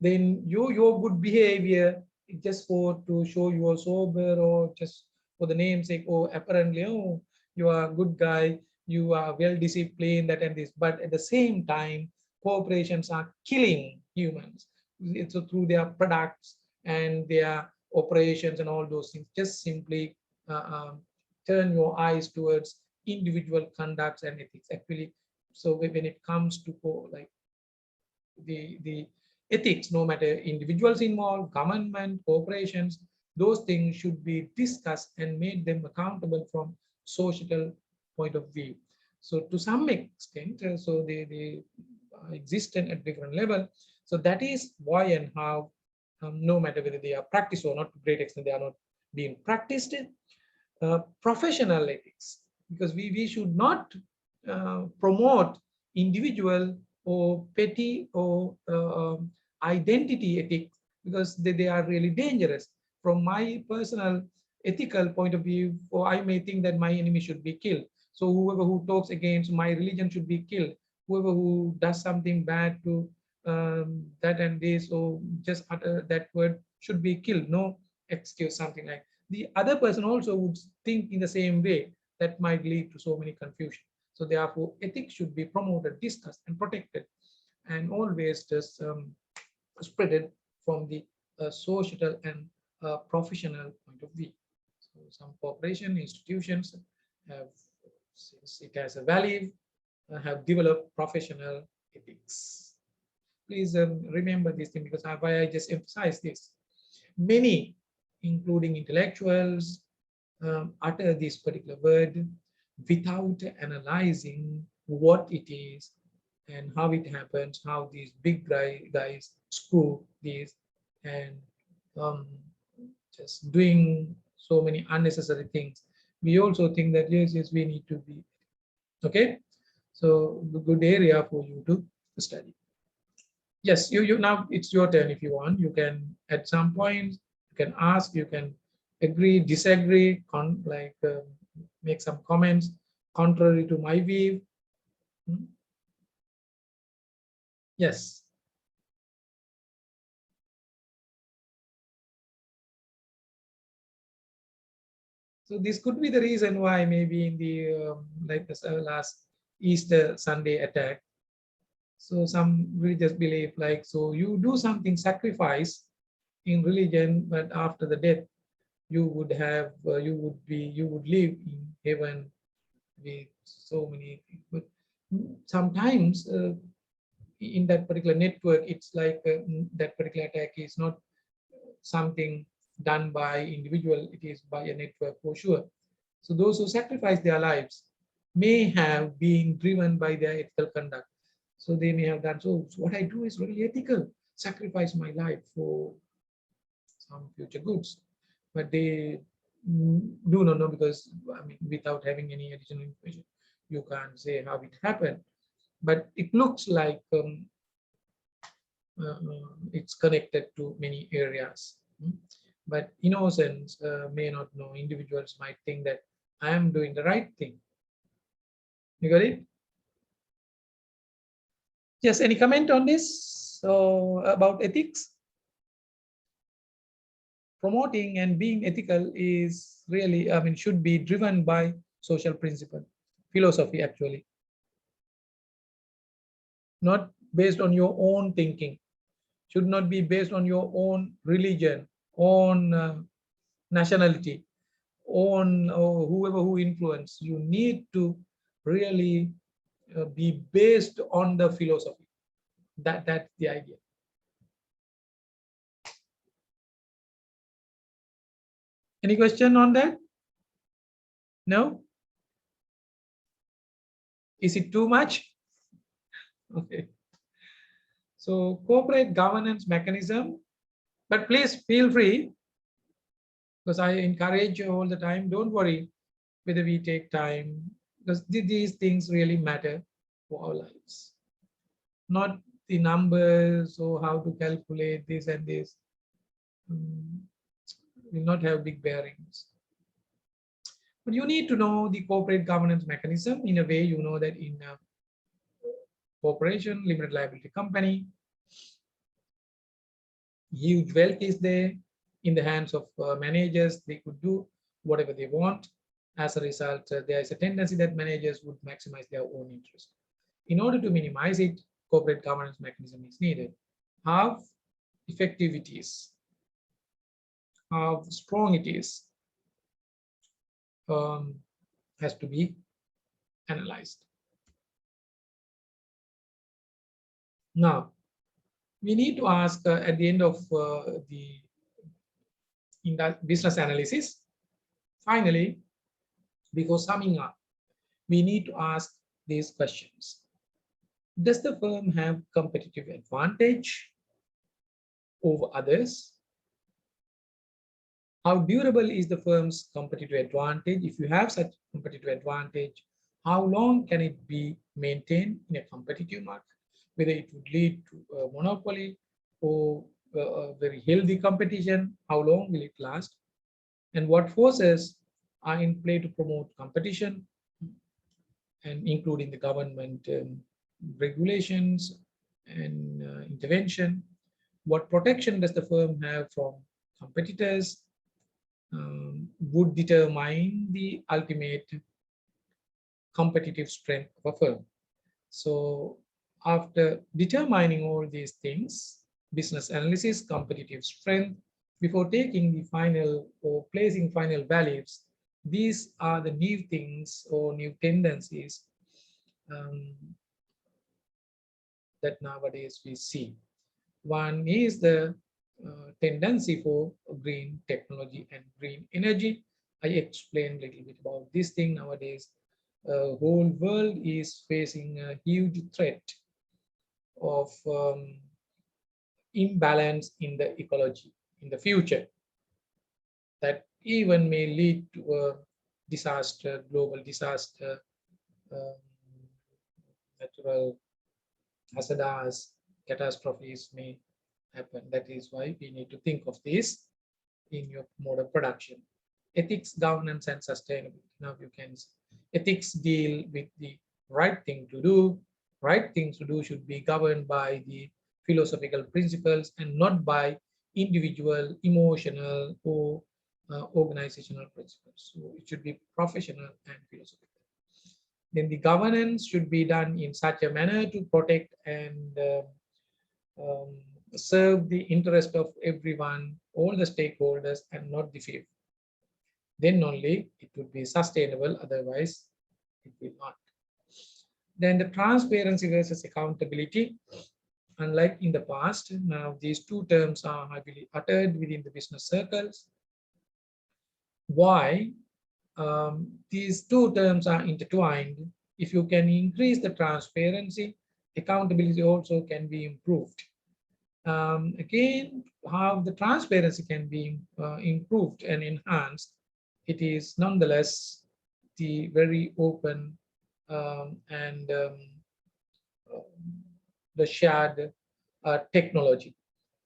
then your good behavior just for to show you are sober, or just for the namesake, or apparently, oh, you are a good guy, you are well disciplined, that and this. But at the same time, corporations are killing humans. It's through their products and their operations and all those things. Just simply turn your eyes towards individual conducts and ethics. Actually, so when it comes to like the ethics, no matter individuals involved, government, corporations, those things should be discussed and made them accountable from societal point of view. So to some extent, so they exist at different level. So that is why and how, no matter whether they are practiced or not, to great extent they are not being practiced. Professional ethics, because we should not promote individual or petty or identity ethics, because they are really dangerous. From my personal ethical point of view, or I may think that my enemy should be killed. So whoever who talks against my religion should be killed. Whoever who does something bad to that and this, or just utter that word, should be killed. No excuse, something like the other person also would think in the same way. That might lead to so many confusion. So therefore, ethics should be promoted, discussed, and protected, and always just spreaded from the societal and professional point of view. So some corporation institutions have, since it has a value, have developed professional ethics. Please remember this thing, because why I just emphasize this. Many, including intellectuals, utter this particular word without analyzing what it is and how it happens, how these big guys screw these, and just doing so many unnecessary things. We also think that yes, we need to be okay. So the good area for you to study. Yes, you now it's your turn. If you want, you can at some point you can ask, you can agree, disagree, make some comments contrary to my view. Yes. So this could be the reason why maybe in the like the last Easter Sunday attack. So some religious believe like, so you do something sacrifice in religion, but after the death you would have you would live in heaven with so many things. But sometimes in that particular network, it's like that particular attack is not something done by individual, it is by a network for sure. So those who sacrifice their lives may have been driven by their ethical conduct. So they may have done, so what I do is really ethical, sacrifice my life for some future goods. But they do not know, because I mean, without having any additional information, you can't say how it happened. But it looks like it's connected to many areas. But innocents may not know. Individuals might think that I am doing the right thing. You got it? Yes, any comment on this? So about ethics? Promoting and being ethical is really, I mean, should be driven by social principle, philosophy actually. Not based on your own thinking. Should not be based on your own religion, own nationality, on whoever who influence. You need to really be based on the philosophy. That's the idea. Any question on that? No? Is it too much? Okay. So corporate governance mechanism, but please feel free Because I encourage you all the time, don't worry whether we take time, because these things really matter for our lives. Not the numbers or how to calculate this and this will not have big bearings. But you need to know the corporate governance mechanism in a way. You know that in a corporation, limited liability company, huge wealth is there in the hands of managers. They could do whatever they want. As a result, there is a tendency that managers would maximize their own interest. In order to minimize it, corporate governance mechanism is needed. How effective it is, how strong it is, has to be analyzed. Now, we need to ask at the end of the business analysis, finally, before summing up, we need to ask these questions. Does the firm have competitive advantage over others? How durable is the firm's competitive advantage? If you have such competitive advantage, how long can it be maintained in a competitive market? Whether it would lead to a monopoly or a very healthy competition, how long will it last? And what forces are in play to promote competition, and including the government regulations and intervention? What protection does the firm have from competitors? Would determine the ultimate competitive strength of a firm. So after determining all these things, business analysis, competitive strength, before taking the final or placing final values, these are the new things or new tendencies that nowadays we see. One is the tendency for green technology and green energy. I explained a little bit about this thing. Nowadays, whole world is facing a huge threat of imbalance in the ecology in the future, that even may lead to a disaster, global disaster, natural hazards, catastrophes may happen. That is why we need to think of this in your mode of production. Ethics, governance, and sustainability. Now you can see ethics deal with the right thing to do. Right things to do should be governed by the philosophical principles and not by individual, emotional, or organizational principles. So it should be professional and philosophical. Then the governance should be done in such a manner to protect and serve the interest of everyone, all the stakeholders, and not the few. Then only it would be sustainable, otherwise it will not. Then the transparency versus accountability. Unlike in the past, now these two terms are heavily uttered within the business circles. Why? These two terms are intertwined. If you can increase the transparency, accountability also can be improved. Again, how the transparency can be improved and enhanced, it is nonetheless the very open and the shared technology.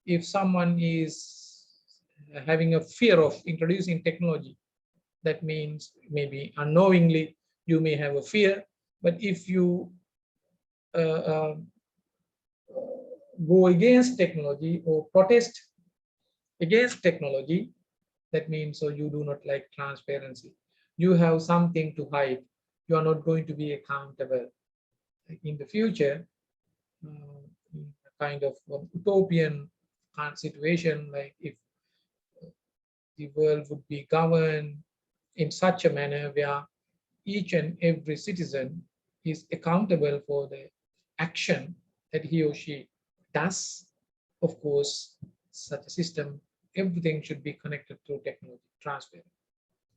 If someone is having a fear of introducing technology, that means maybe unknowingly you may have a fear, but if you go against technology or protest against technology, that means so you do not like transparency. You have something to hide. You are not going to be accountable. In the future, kind of utopian situation, like if the world would be governed in such a manner where each and every citizen is accountable for the action that he or she does. Of course, such a system, everything should be connected through technology, transparent.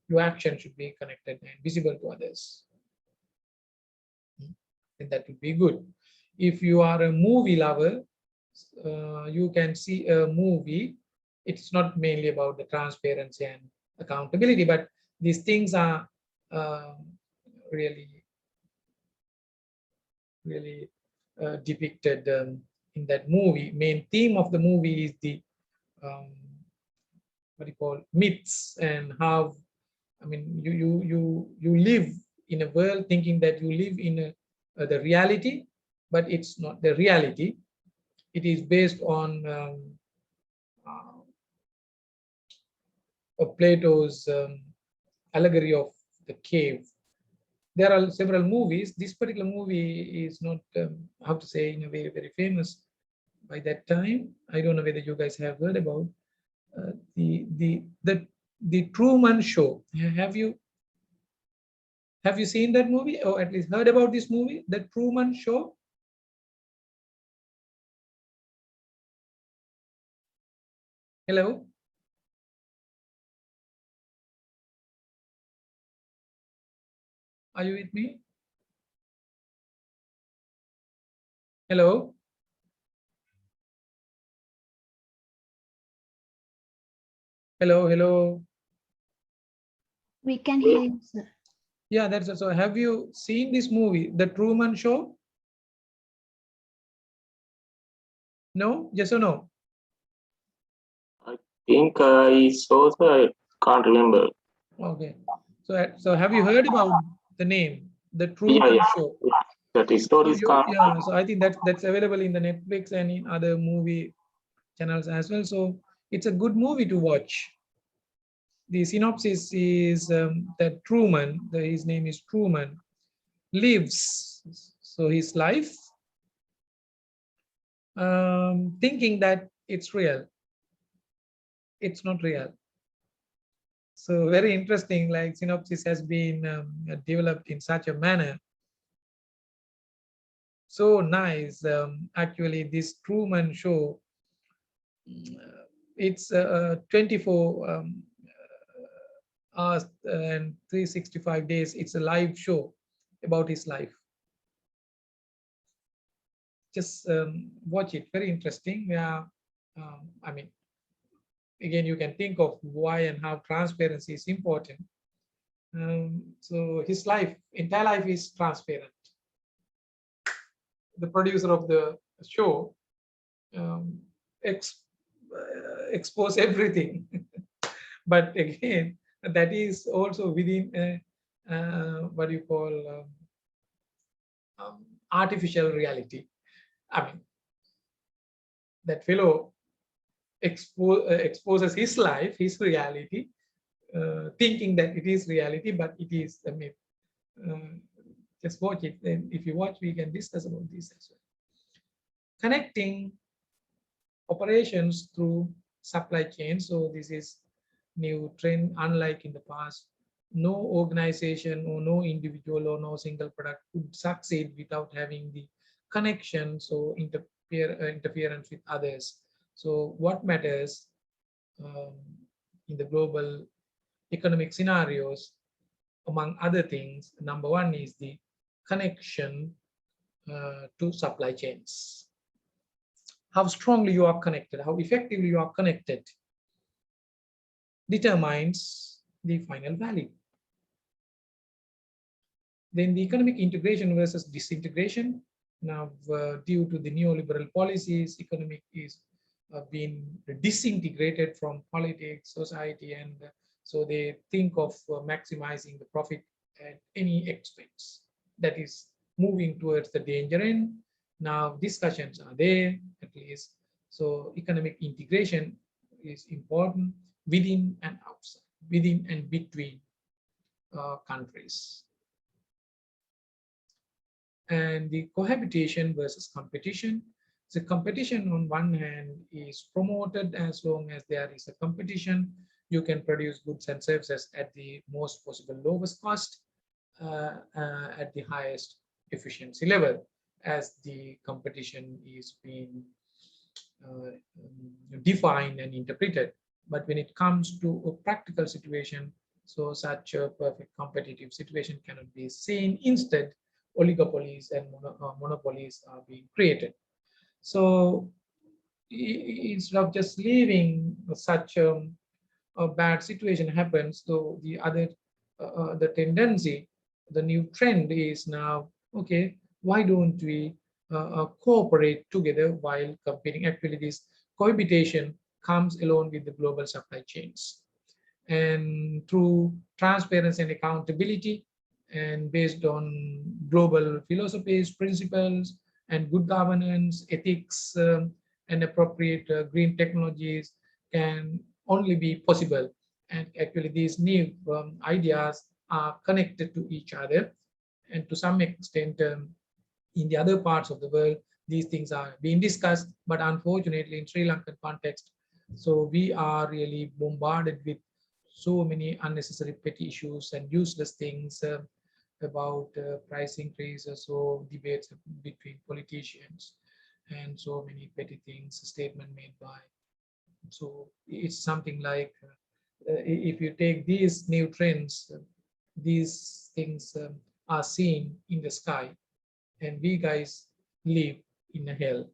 Your action should be connected and visible to others. And that would be good. If you are a movie lover, you can see a movie. It's not mainly about the transparency and accountability. But these things are really depicted in that movie. Main theme of the movie is the what you call myths, and how, I mean, you live in a world thinking that you live in the reality, but it's not the reality. It is based on Plato's allegory of the cave. There are several movies. This particular movie is not, how to say, in a way, very famous by that time. I don't know whether you guys have heard about the Truman Show. Have you seen that movie, or at least heard about this movie, The Truman Show? Hello? Are you with me? Hello? Hello, hello.
We can hear you, sir.
Yeah, that's so. Have you seen this movie, The Truman Show? No? Yes or no?
I think I saw, I can't remember.
Okay. So have you heard about the name, The Truman Show?
That story is
yeah, so I think that's available in the Netflix and in other movie channels as well. So it's a good movie to watch. The synopsis is that Truman, his name is Truman, lives so his life thinking that it's real. It's not real. So very interesting, like synopsis has been developed in such a manner. So nice. Actually, this Truman Show, it's 24 hours and 365 days. It's a live show about his life. Just watch it. Very interesting. Yeah, I mean, again, you can think of why and how transparency is important. So his life, entire life, is transparent. The producer of the show expose everything. But again, that is also within what you call artificial reality. I mean, that fellow exposes his life, his reality, thinking that it is reality, but it is a myth. Just watch it. And if you watch, we can discuss about this as well. Connecting operations through supply chain. So this is new trend. Unlike in the past, no organization or no individual or no single product could succeed without having the connection, so interference with others. So what matters in the global economic scenarios, among other things, number one is the connection to supply chains. How strongly you are connected, how effectively you are connected, determines the final value. Then the economic integration versus disintegration. Now, due to the neoliberal policies, economic is being disintegrated from politics, society, and so they think of maximizing the profit at any expense. That is moving towards the danger end. Now, discussions are there, at least. So economic integration is important within and outside, within and between countries. And the cohabitation versus competition. So competition on one hand is promoted as long as there is a competition. You can produce goods and services at the most possible lowest cost at the highest efficiency level, as the competition is being defined and interpreted. But when it comes to a practical situation, so such a perfect competitive situation cannot be seen. Instead, oligopolies and monopolies are being created. So instead of just leaving such a bad situation happens, so the tendency, the new trend is now, okay, why don't we cooperate together while competing? Actually, this cohabitation comes along with the global supply chains. And through transparency and accountability, and based on global philosophies, principles, and good governance, ethics, and appropriate green technologies can only be possible. And actually, these new ideas are connected to each other. And to some extent, in the other parts of the world, these things are being discussed, but unfortunately, in Sri Lankan context, so we are really bombarded with so many unnecessary petty issues and useless things about price increases or debates between politicians, and so many petty things, statement made by. So it's something like, if you take these new trends, these things are seen in the sky, and we guys live in a hell.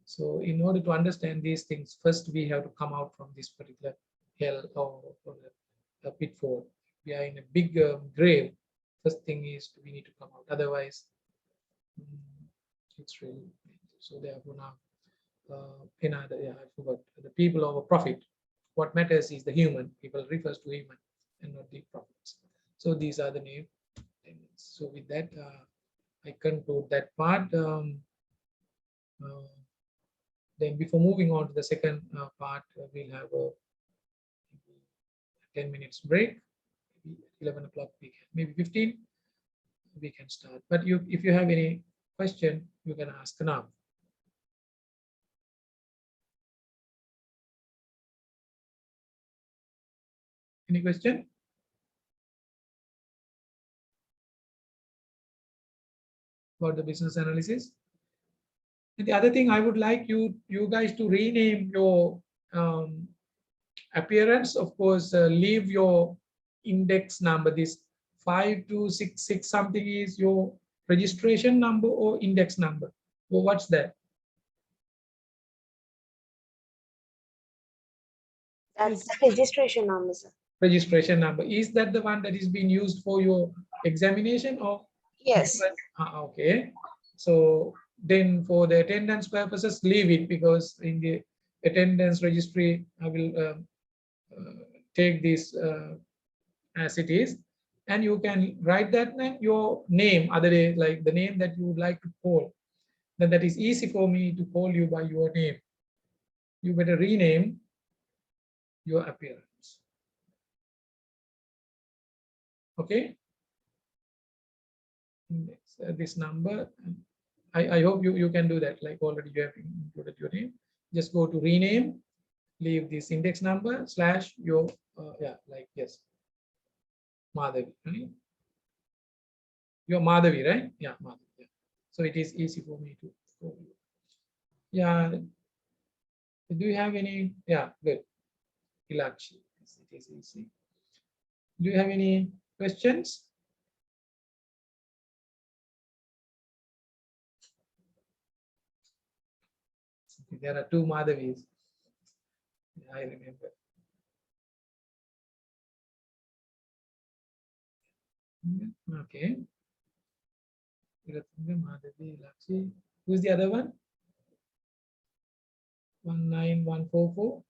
So in order to understand these things, first we have to come out from this particular hell, or a pitfall. We are in a big grave. First thing is we need to come out. Otherwise, it's really so. Therefore, now another, yeah, I forgot, the people over profit. What matters is the human. People refers to human and not the profits. So these are the new things. So with that, I conclude that part. Then before moving on to the second part, we'll have a 10 minutes break. Maybe 11 o'clock, maybe 15, we can start. But if you have any question, you can ask now. Any question? About the business analysis? And the other thing, I would like you guys to rename your appearance. Of course, leave your index number. This 5266 something is your registration number or index number. Well, what's that?
That's the registration number, sir.
Registration number. Is that the one that is being used for your examination, or?
Yes.
Okay. So then for the attendance purposes, leave it, because in the attendance registry, I will take this as it is, and you can write that your name, other day, like the name that you would like to call. Then that is easy for me to call you by your name. You better rename your appearance. Okay. This number, I hope you can do that. Like already you have included your name. Just go to rename, leave this index number / your yeah, like yes, Madhavi, right? You're Madhavi, right? Yeah, Madhavi. Yeah. So it is easy for me to call you. Yeah. Do you have any? Yeah, good. Ilakshi. Yes, it is easy. Do you have any questions? There are 2 Madhavis. I remember. Okay. Madhavi, Ilakshi. Who's the other one? 19144.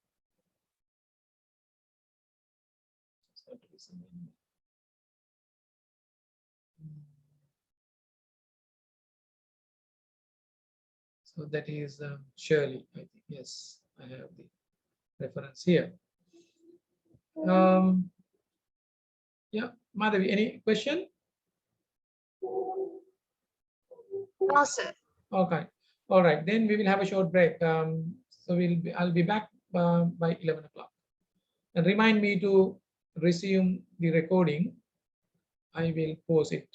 So that is Shirley, I think. Yes, I have the reference here. Yeah, Madhavi, any question?
No, sir.
Okay. All right. Then we will have a short break. So I'll be back by 11 o'clock. And remind me to resume the recording. I will pause it